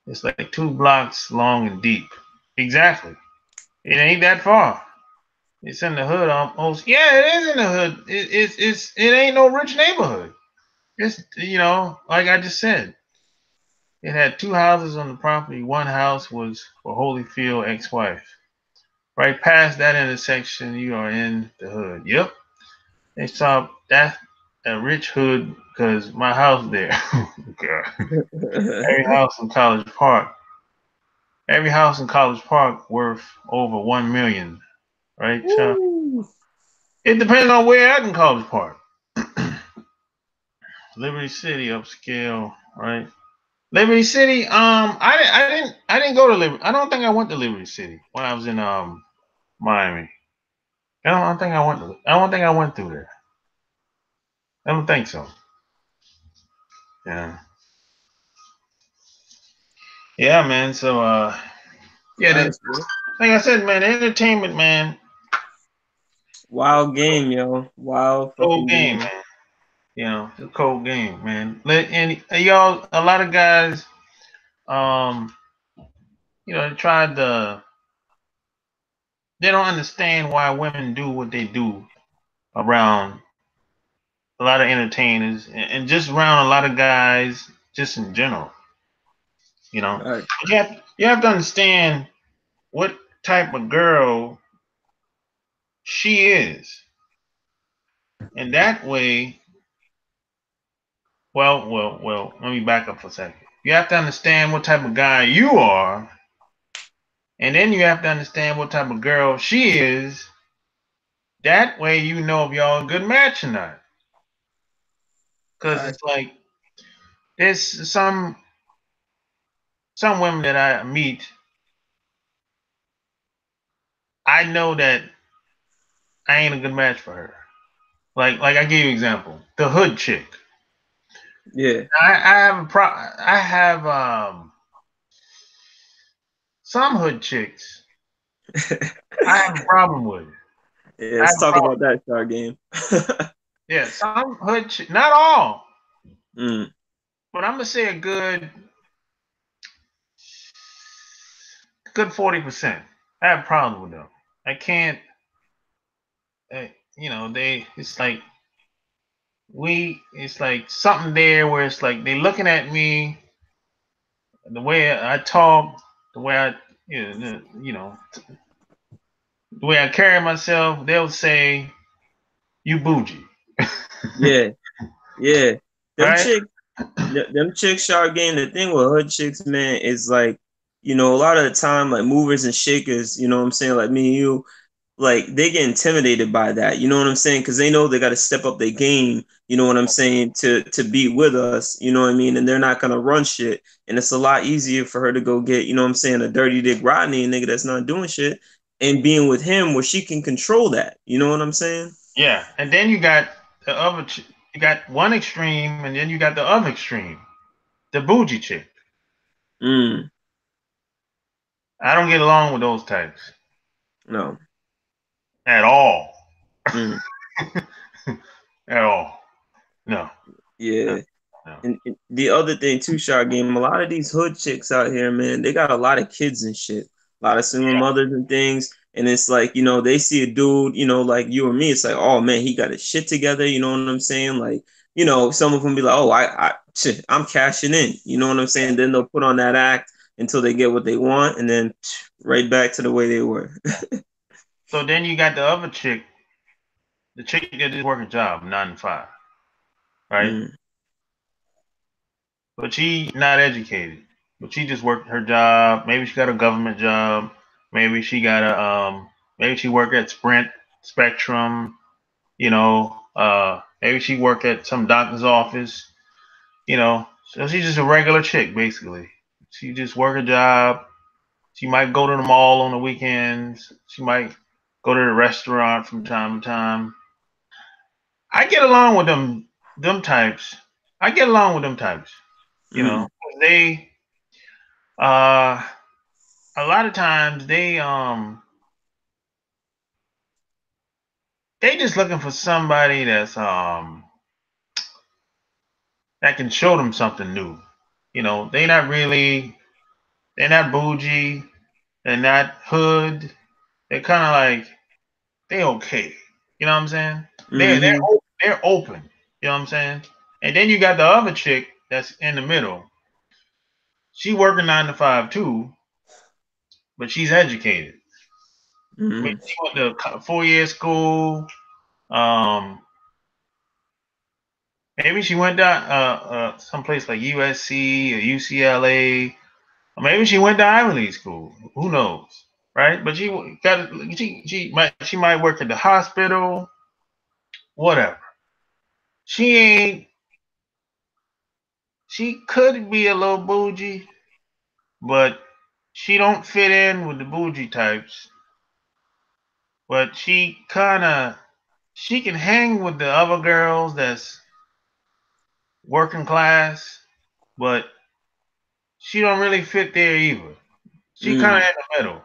It's like 2 blocks long and deep. Exactly. It ain't that far. It's in the hood almost. Yeah, it is in the hood. It ain't no rich neighborhood. It's like I just said. It had 2 houses on the property. One house was for Holyfield ex-wife. Right past that intersection, you are in the hood. Yep. They saw that a rich hood because my house there. God. Every house in College Park. Every house in College Park worth over 1 million. Right, Chuck? Woo. It depends on where at in College Park. Liberty City upscale, right? Liberty City. I didn't go to Liberty. I don't think I went to Liberty City when I was in Miami. I don't think I went through there. I don't think so. Yeah. Yeah, man. So yeah, Nice, bro. like I said, man, entertainment, man, Wild game, yo. Wild cold fucking game, game. man. You know, it's a cold game, man. And y'all, a lot of guys, um, tried to. They don't understand why women do what they do around a lot of entertainers and just around a lot of guys, just in general. You know, Right. you have to understand what type of girl she is, and that way, well. Let me back up for a second. You have to understand what type of guy you are, and then you have to understand what type of girl she is. That way, you know if y'all a good match or not. Because Right. it's like there's some women that I meet. I know that I ain't a good match for her. Like I give you an example, the hood chick. Yeah. I have some hood chicks. I have a problem with. Yeah, I let's have a talk problem. about that star game. Yeah, some hood chick, not all, Mm. but I'm gonna say a good 40%. I have problems with them. I can't. They. It's like It's like something there where it's like they looking at me, the way I talk, the way I, you know, the way I carry myself. They'll say, "You bougie," Yeah. Yeah. Them right? chicks, them chicks shark game. The thing with hood chicks, man, is like, a lot of the time, like movers and shakers, you know what I'm saying? Like me and you, like they get intimidated by that. You know what I'm saying? Because they know they got to step up their game. You know what I'm saying? To be with us. You know what I mean? And they're not gonna run shit. And it's a lot easier for her to go get, you know what I'm saying, a dirty dick Rodney, a nigga that's not doing shit, and being with him where she can control that. You know what I'm saying? Yeah, and then you got the other. You got one extreme, and then you got the other extreme, the bougie chick. Mm, I don't get along with those types no. at all. Mm, At all. No. No. yeah. No. And the other thing too, Shark Game, a lot of these hood chicks out here, man, they got a lot of kids and shit, a lot of single mothers and things. And it's like, they see a dude, like you or me, it's like, oh man, he got his shit together, you know what I'm saying? Like, some of them be like, oh, shit, I'm cashing in, you know what I'm saying? Then they'll put on that act until they get what they want, and then right back to the way they were. So then you got the other chick, the chick that just work a job, 9 to 5, right? Mm, But she not educated. But she just worked her job. Maybe she got a government job. Maybe she got a maybe she worked at Sprint, Spectrum, maybe she worked at some doctor's office, So she's just a regular chick basically. She just work a job. She might go to the mall on the weekends. She might go to the restaurant from time to time. I get along with them types. I get along with them types. mm, They uh a lot of times they just looking for somebody that can show them something new. They're not bougie, they're not hood. They're kind of like they okay. You know what I'm saying? mm-hmm. They're open. You know what I'm saying? And then you got the other chick that's in the middle. She working 9 to 5 too, but she's educated. Maybe she went to 4-year school. Maybe she went to someplace like USC or UCLA, or maybe she went to Ivy League school. Who knows, right? But she might work at the hospital, whatever. She could be a little bougie, but she don't fit in with the bougie types. But she can hang with the other girls that's working class, but she don't really fit there either. She kind of in the middle.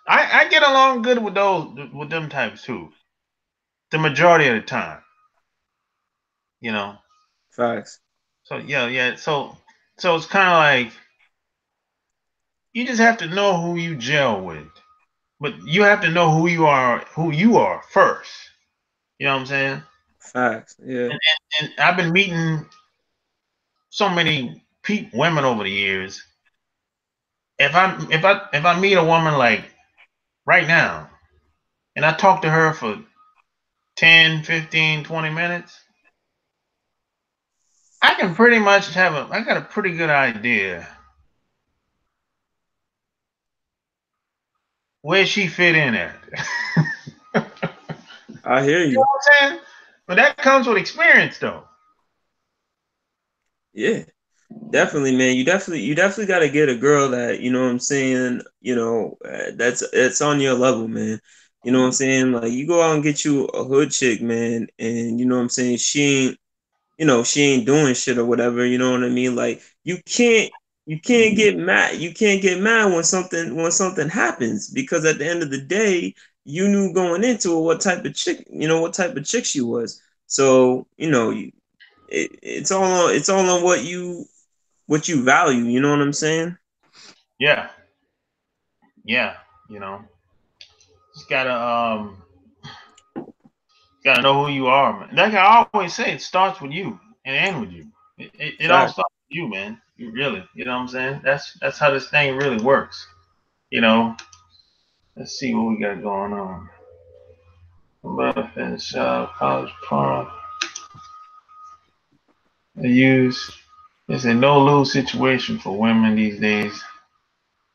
I get along good with them types too. The majority of the time, you know. Facts. So yeah. So it's kind of like you just have to know who you gel with, but you have to know who you are first. You know what I'm saying? Facts. Yeah. And I've been meeting so many women over the years. If I meet a woman like right now and I talk to her for 10, 15, 20 minutes, I can pretty much I got a pretty good idea where she fit in at. I hear you. You know what I'm saying? But that comes with experience though. Yeah. Definitely, man. You definitely got to get a girl that, you know what I'm saying, that's on your level, man. You know what I'm saying? Like you go out and get you a hood chick, man, and you know what I'm saying, she ain't doing shit or whatever, you know what I mean? Like you can't get mad. You can't get mad when something happens because at the end of the day, you knew going into it what type of chick she was. So, it's all on what you value, you know what I'm saying? Yeah. Yeah. You know. Just gotta know who you are, man. Like I always say, it starts with you and end with you. It all Fact. starts with you, man. You really, you know what I'm saying? That's how this thing really works. You know. Let's see what we got going on. About finish college prom. They use it's a no lose situation for women these days.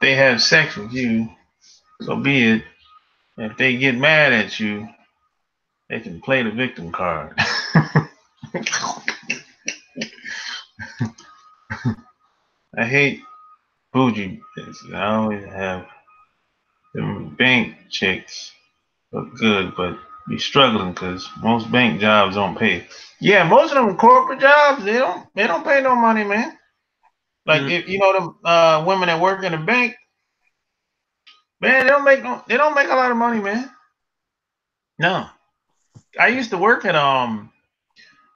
They have sex with you, so be it. If they get mad at you, they can play the victim card. I hate bougie bitches. I always have them bank chicks look good, but be struggling because most bank jobs don't pay. Yeah, most of them corporate jobs they don't pay no money, man. Like Mm. if you know them women that work in the bank, man, they don't make a lot of money, man. No, I used to work at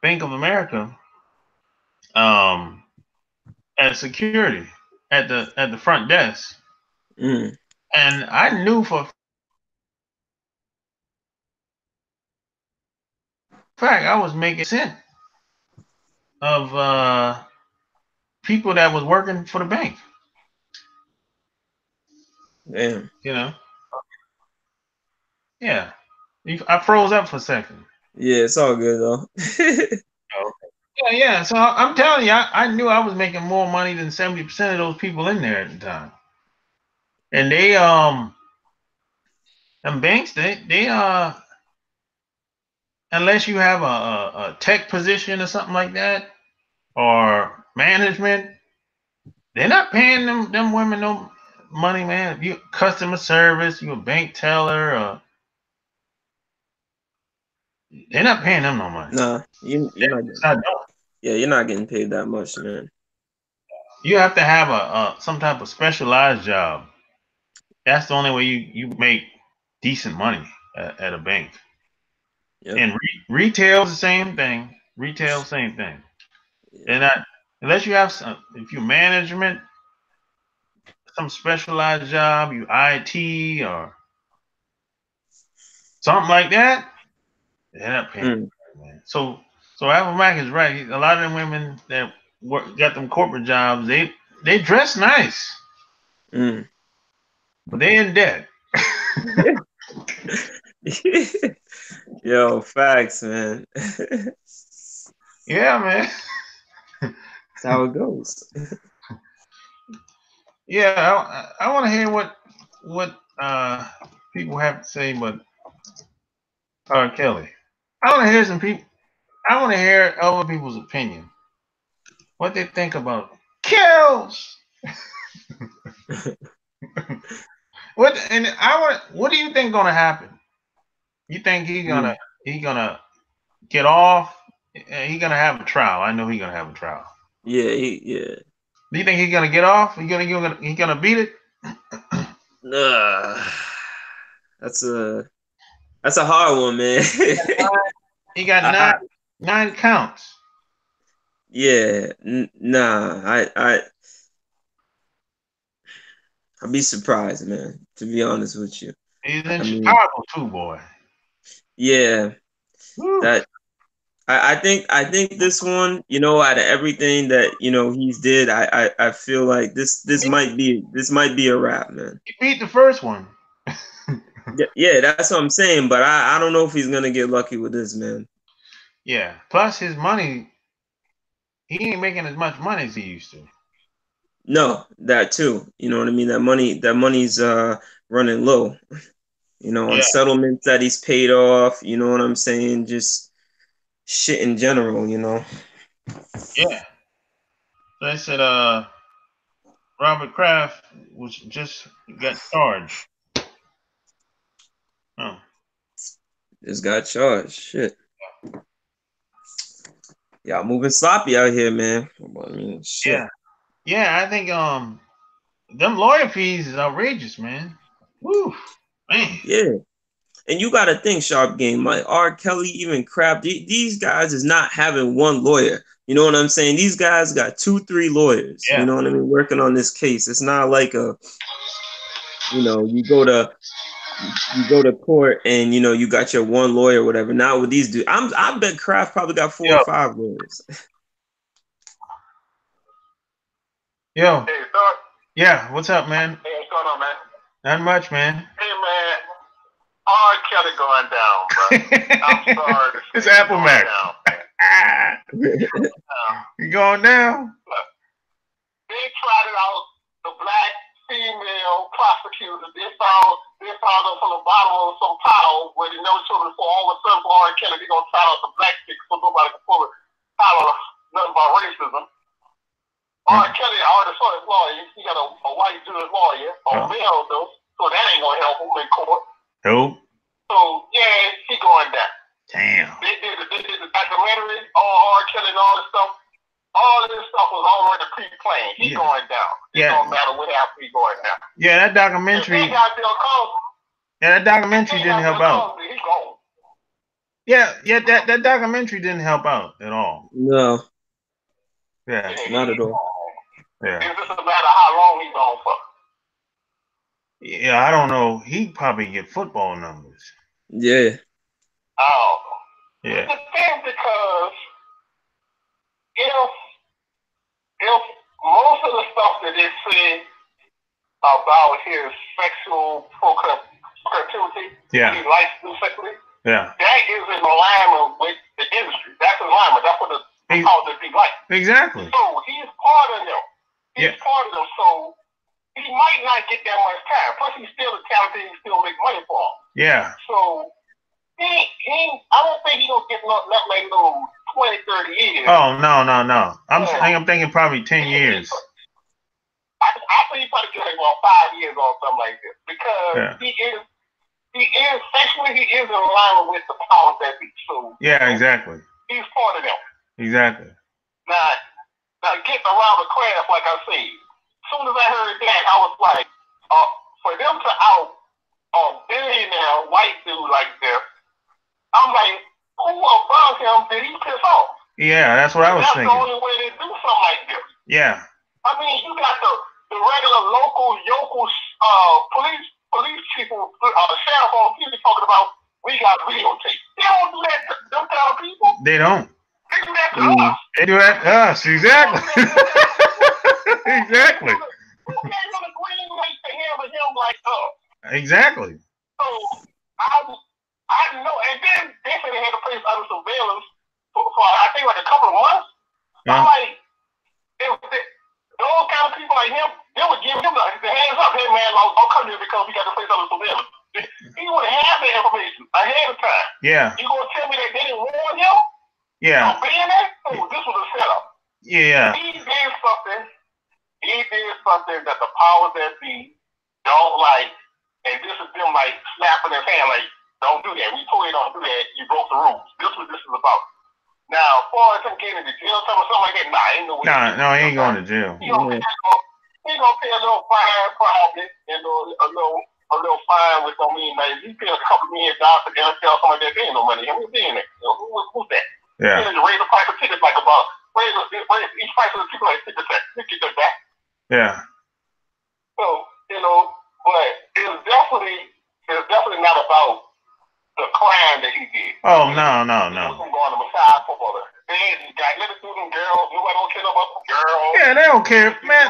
Bank of America um as security at the front desk, Mm. and I knew for a fact I was making cent of people that was working for the bank. Damn. You know, yeah. I froze up for a second. Yeah, it's all good though. Yeah. So I'm telling you, I knew I was making more money than 70% of those people in there at the time. And them banks, they unless you have a tech position or something like that or management, they're not paying them women no money, man. If you customer service, you a bank teller, they're not paying them no money. Nah, you're not getting. Yeah, you're not getting paid that much, man. You have to have a some type of specialized job. That's the only way you make decent money at a bank. Yep. And retail's the same thing. Retail, same thing. Yeah. They're not unless you have if you management, some specialized job, you IT or something like that. They're not paying, Mm. man. So Apple Mac is right. A lot of them women that got them corporate jobs, they dress nice, Mm. but they in debt. Yo, facts, man. That's Yeah, man. how it goes. Yeah, I want to hear what people have to say, but R. Kelly. I want to hear some people. I want to hear other people's opinion. What they think about kills. What and I want. What do you think gonna happen? You think he gonna get off? He gonna have a trial. I know he gonna have a trial. Yeah, yeah. Do you think he's gonna get off? He gonna beat it? That's a hard one, man. He got I, nine counts. yeah, nah. I'd be surprised, man. To be honest with you, He's in I mean, Chicago too, boy. yeah. Woo. That I think this one, out of everything that he's did, I feel like this might be a wrap, man. He beat the first one. Yeah, that's what I'm saying. But I don't know if he's gonna get lucky with this, man. Yeah. Plus his money, he ain't making as much money as he used to. No, that too. You know what I mean? That money's running low. On Yeah. settlements that he's paid off. You know what I'm saying? Just shit in general. Yeah. So I said, Robert Kraft was just got charged. Oh. Just got charged. Shit. Y'all moving sloppy out here, man. I mean, shit. Yeah. Yeah, I think them lawyer fees is outrageous, man. Woo. Man. Yeah. And you got to think, Sharp Game, like R. Kelly, even Kraft, these guys is not having one lawyer. You know what I'm saying? These guys got 2-3 lawyers. Yeah. You know what I mean? Working on this case. It's not like you go to court and you got your one lawyer or whatever. Now with these dudes, I bet Kraft probably got 4 or 5 lawyers. Yo. Hey, Doc. Yeah, what's up, man? Hey, what's going on, man? Not much, man. Hey, man. R. Kelly going down, bro. I'm sorry. It's Apple Mac. You going down? Look, they tried it out. The black female prosecutors, they found them from the bottom of some pile where they never children for all of a sudden for R. Kelly, they're going to try out the black chick so nobody can pull it out of nothing about racism. R. Kelly already saw his lawyer. He got a white Jewish lawyer, a male though, so that ain't going to help him in court. Nope. So, yeah, he going down. Damn. They did the documentary on R. Kelly and all this stuff. All this stuff was already pre-planned. He going down. It don't matter what happens, he going down. Yeah, that documentary. That documentary didn't help out. He gone. Yeah, that documentary didn't help out at all. No. Yeah, not at all. Yeah. It doesn't matter how long he's gone for. Yeah, I don't know. He probably get football numbers. Yeah. Oh. Yeah. It depends because if most of the stuff that they say about his sexual proclivity, he likes to do sexually, that is in alignment with the industry. That's in alignment. That's what the politics be like. Exactly. So he's part of them. He's part of them. So he might not get that much time. Plus, he's still a talented. He still make money for him. Yeah. So I don't think he's gonna get nothing like 20, 30 years. Oh no. I'm thinking probably 10 years. I think he probably get like 5 years or something like this because he is sexually he is in line with the powers that be. So exactly. He's part of them. Exactly. Now getting around the craft, like I said, as soon as I heard that, I was like, for them to out a billionaire white dude like this, I'm like, who above him did he piss off? Yeah, that's what I was thinking. That's the only way they do something like this. Yeah. I mean, you got the regular local police people, sheriff on TV talking about we got videotape. They don't do that to them kind of people. They don't. They do that to us. They do that to us, exactly. Exactly. Who gave him a green light to him and him like us? Exactly. surveillance for I think like a couple of months. I'm like, those kind of people like him, they would give him the hands up. Hey man, I'll come here because we got to place under surveillance. He would have the information ahead of time. Yeah. You gonna tell me that they didn't warn him? Yeah. Being there? Oh, this was a setup. Yeah. He did something that the powers that be don't like, and this is them like slapping their hand like, don't do that. We told you don't do that. You broke the rules. This is what this is about. Now, as far as him getting into jail time or something like that, ain't no way. No, he ain't going to jail. He gonna pay a little fine probably, and a little fine, which don't mean that. If he pays a couple $1 million for jail or something like that, there ain't no money. Who's being there? Who's that? Yeah. He raise the price of tickets like about raise each price of the ticket like 50%. Back. Yeah. So, but it's definitely not about the crime that he did. Oh, no. He was going to massage footballer. They got let it through them girls. Nobody don't care about them girls. Yeah, they don't care, man.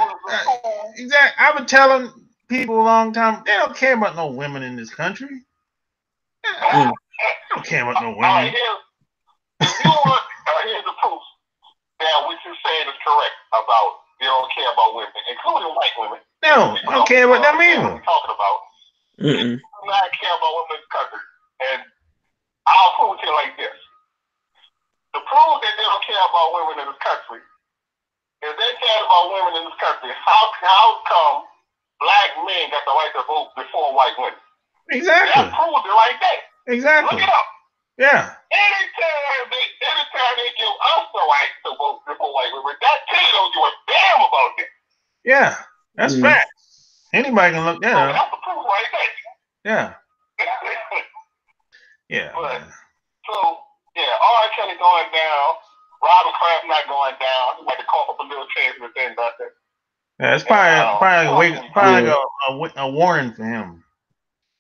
Exactly. I've been telling people a long time, they don't care about no women in this country. They don't care about no women. Here's the proof that what you're saying is correct about they don't care about women, including white women. No, I don't care about them either. Talking about. Do not care about women in this country. And I'll prove it to you like this. To prove that they don't care about women in this country, if they cared about women in this country, how come black men got the right to vote before white women? Exactly. That proves it right there. Exactly. Look it up. Yeah. Anytime they give us the right to vote before white women, that tells you don't give a damn about it. Yeah, that's fact. Anybody can look that up. That's the proof right there. Yeah. Yeah. But, R. Kelly going down, Robert Kraft not going down. He might have caught up a little change with things out there. Yeah, it's probably a warning for him.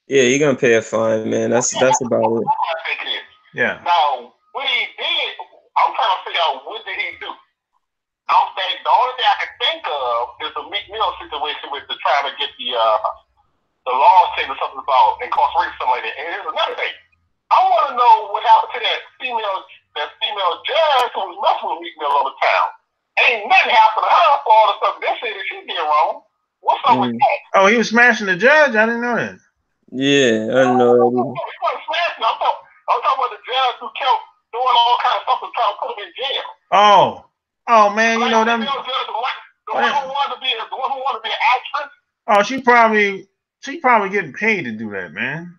Yeah, you're gonna pay a fine, man. That's about it. I think it is. Yeah. Now, what he did, I'm trying to figure out what did he do. I'm saying the only thing I can think of is the Meek Mill situation with the trying to get the law saying something about incarceration, something like that. And here's another thing. I want to know what happened to that female judge who was messing with Meek Mill all the time. Ain't nothing happened to her for all the stuff they say that she did wrong. What's up with that? Oh, he was smashing the judge? I didn't know that. Yeah, I know. He wasn't smashing. I'm talking about the judge who kept doing all kinds of stuff to try to put him in jail. Oh man, you know them. The one who wanted to be an actress. Oh, she probably getting paid to do that, man.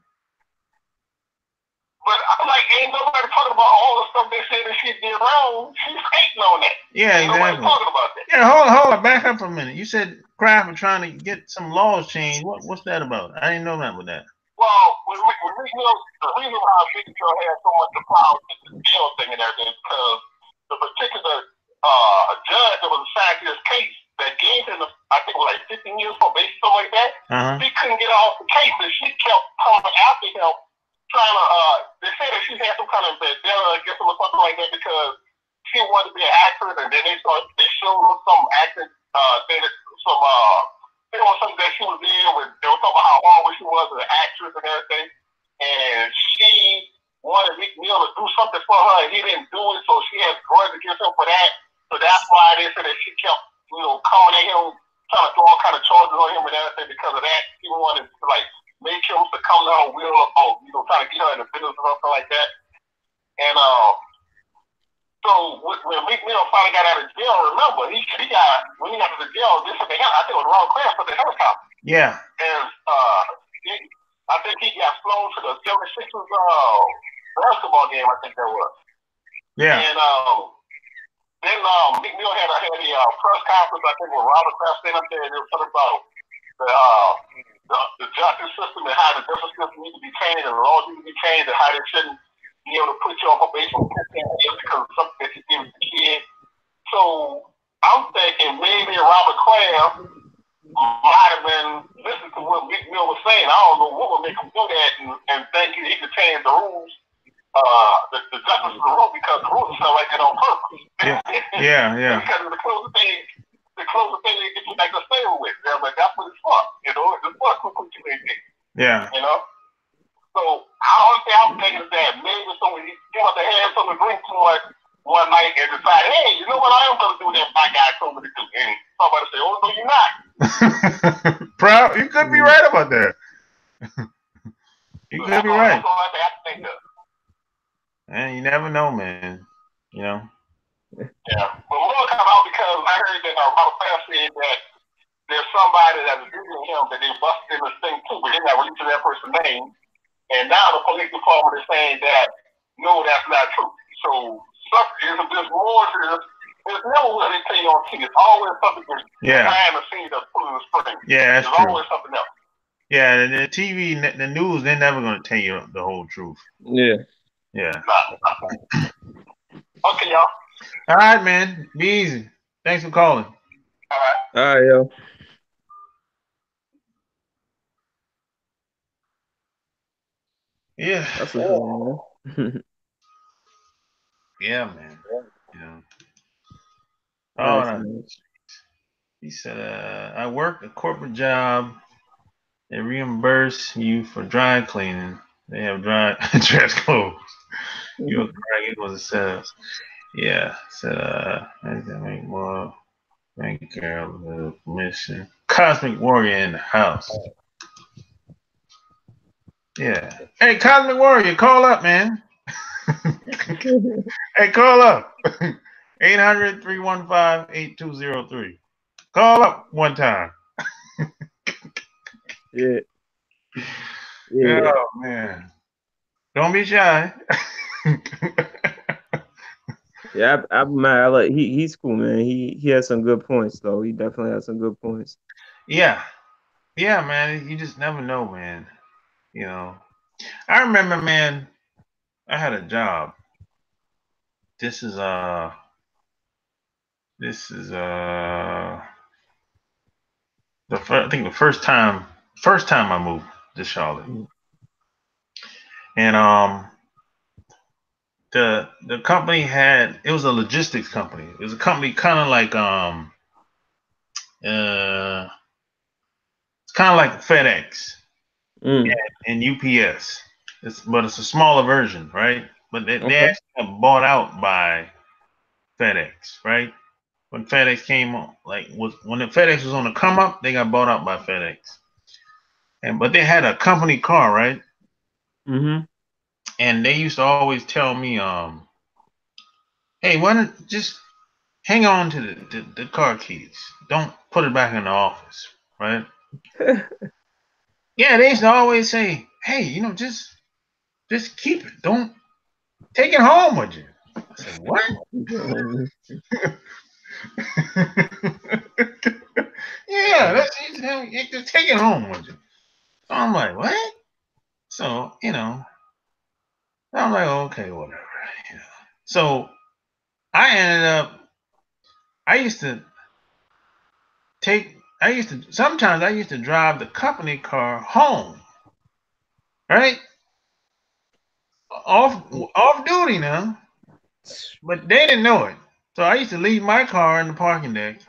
But I'm like, ain't nobody talking about all the stuff they say that she did wrong. She's hating on that. Yeah, ain't exactly. Nobody talking about that. Yeah, hold on, back up for a minute. You said Kraft was trying to get some laws changed. What's that about? I didn't know that with that. Well, when Meek Mill, the reason why Meek Mill had so much power with the jail thing and everything is because the particular judge that was assigned to this case that gave him, I think, like 15 years probation, something like that. He couldn't get off the case, and she kept coming after him, trying to. They said that she had some kind of vendetta against him or something like that because she wanted to be an actress, and then they showed her some acting thing, something that she was in. They were talking about how horrible she was as an actress and everything, and she wanted Meek Mill to do something for her, and he didn't do it, so she had grudge against him for that. So that's why they said that she kept, coming at him, trying to throw all kind of charges on him and everything because of that. She wanted to make him succumb to her will of, trying to get her in the business or something like that. And so when Meek Mill finally got out of jail, remember when he got to the jail, this is the I think it was Ron Kraft for the helicopter. Yeah. And I think he got flown to the 76ers basketball game. I think that was. Yeah. And then Meek Mill had a press conference. I think with Robert Kraft standing up there, and they were talking about the justice system and how the justice system needs to be changed and the laws need to be changed and how they shouldn't be able to put you on probation because of something that you did with the kid. So I'm thinking maybe Robert Kraft might have been listening to what Meek Mill was saying. I don't know what would make him do that and think he could change the rules, the justice of the rule, because the rules sound like they're on purpose. Yeah. Because of the closer thing they get you back to stay with. They're like, that's what it's for. It's for who put you in there. Yeah. So I don't say I'm thinking that maybe someone he must have had some drink one night and decided, hey, you know what? I am going to do that my guy told me to do. And somebody say, oh, no, you're not. Proud, you could be right about that. You could be right. That's all I have to think of. Man, you never know, man. You know. Yeah, but we're gonna come out because I heard that Robert Kraft said that there's somebody that's accusing him that they busted in this thing too, but they're not releasing that person's name. And now the police department is saying that no, that's not true. So there's more to this. There's never what they tell you on TV. It's always something that's behind the scenes that's pulling the string. Yeah, that's There's true. always something else. Yeah, the TV, the news, they're never gonna tell you the whole truth. Yeah. Yeah. Okay, y'all. All right, man. Be easy. Thanks for calling. All right. All right, yo. Yeah. That's what's going on. Yeah, man. You know. Nice, He said, I work a corporate job. They reimburse you for dry cleaning. They have dry dress clothes. You're correct. It was a setup. Yeah. Said, I can make more. Thank you for the permission. Cosmic Warrior in the house. Yeah. Hey, Cosmic Warrior, call up, man. Hey, call up. 800-315-8203. Call up one time. Yeah. Oh, man. Don't be shy. Yeah, I'm mad. He's cool, man. He has some good points, though. He definitely has some good points. Yeah. Yeah, man. You just never know, man. You know. I remember, man, I had a job. This is I think the first time I moved to Charlotte. And the company it was a logistics company. It was a company kind of like it's kind of like FedEx and UPS. But it's a smaller version, right? But they actually got bought out by FedEx, right? When FedEx came on, when the FedEx was on the come up, they got bought out by FedEx. But they had a company car, right? Mm-hmm. And they used to always tell me, hey, why don't just hang on to the car keys. Don't put it back in the office, right? Yeah, they used to always say, hey, just keep it. Don't take it home with you. I said, what? Yeah, just take it home with you. So I'm like, what? So, I'm like, okay, whatever. So I ended up, sometimes I used to drive the company car home, right? Off duty now, but they didn't know it. So I used to leave my car in the parking deck,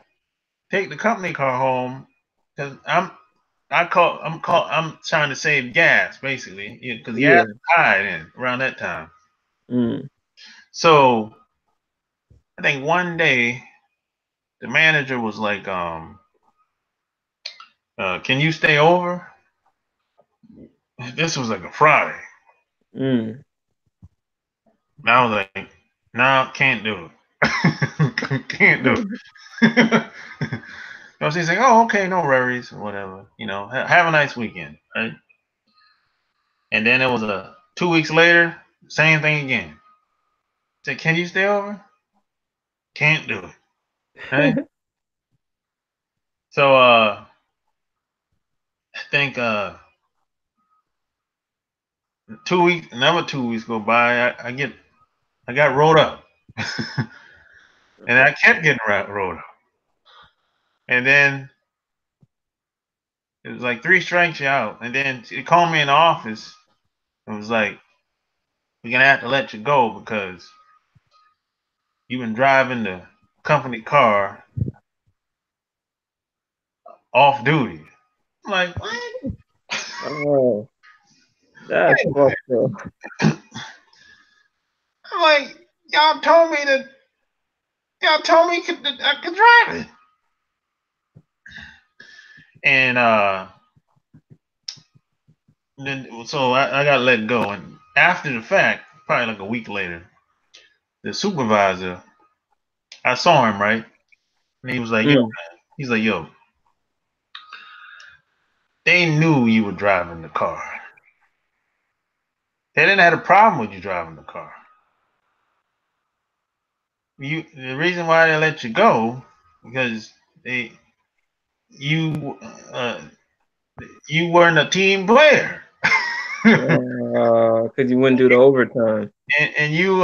take the company car home, because I'm trying to save gas basically, because gas was high around that time. So I think one day the manager was like, can you stay over? This was like a Friday. And I was like, no, can't do it. Can't do it. So she's like, oh, okay, no worries, whatever. Have a nice weekend, right? And then it was 2 weeks later, same thing again. Said, can you stay over? Can't do it. Right? So I think another 2 weeks go by, I got rolled up. And I kept getting rolled up. And then it was like 3 strikes you out. And then he called me in the office. It was like, we're going to have to let you go because you've been driving the company car off duty. I'm like, what? Oh. That's fucked up. I'm like, y'all told me I could drive it. And then so I got let go. And after the fact, probably like a week later, the supervisor, I saw him, right? And he was like, yo, man. He's like, yo, they knew you were driving the car. They didn't have a problem with you driving the car. The reason why they let you go because you weren't a team player. Because you wouldn't do the overtime. And you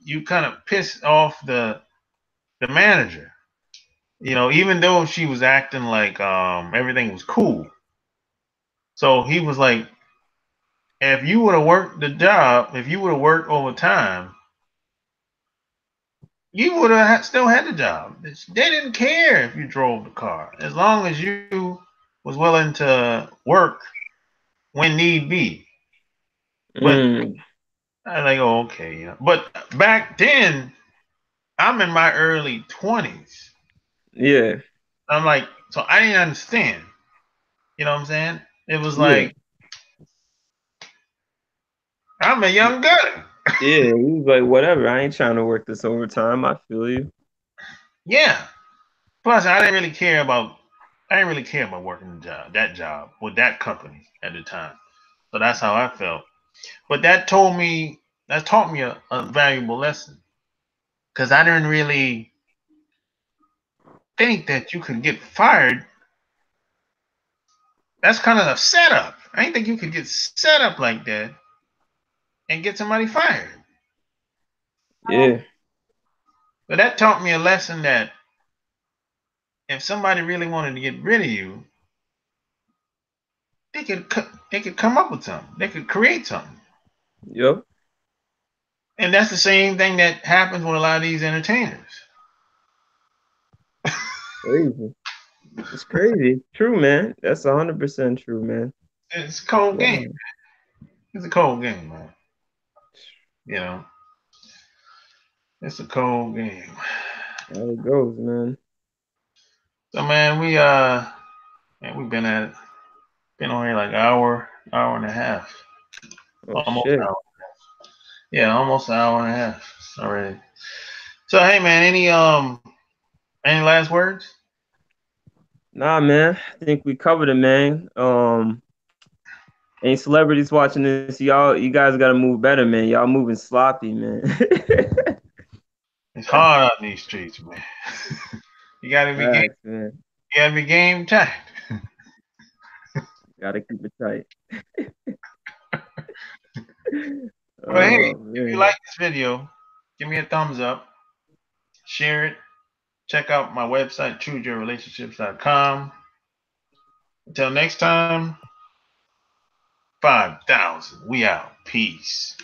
you kind of pissed off the manager. You know, even though she was acting like everything was cool. So he was like, if you would have worked the job, if you would have worked overtime, you would have still had the job. They didn't care if you drove the car, as long as you was willing to work when need be. But I like, oh, okay, yeah. But back then, I'm in my early 20s. Yeah. I'm like, so I didn't understand. You know what I'm saying? It was like, I'm a young gun. Yeah, he was like, whatever. I ain't trying to work this overtime. I feel you. Yeah. Plus, I didn't really care about working that job with that company at the time. So that's how I felt. But that taught me a valuable lesson. Because I didn't really think that you could get fired. That's kind of a setup. I didn't think you could get set up like that and get somebody fired. Yeah. But that taught me a lesson that if somebody really wanted to get rid of you, they could come up with something. They could create something. Yep. And that's the same thing that happens with a lot of these entertainers. Crazy. It's crazy. True, man. That's 100% true, man. It's a cold game. It's a cold game, man. You know, it's a cold game. How it goes, man. So, man, we've been on here like hour and a half. Oh, Almost shit. an hour. Yeah, almost an hour and a half already. So, hey, man, any last words? Nah, man. I think we covered it, man. Any celebrities watching this, you guys gotta move better, man. Y'all moving sloppy, man. It's hard out in these streets, man. You gotta be game. Man. You gotta be game tight. Gotta keep it tight. But hey, if you like this video, give me a thumbs up, share it, check out my website, chooseyourrelationships.com. Until next time, 5,000. We out. Peace.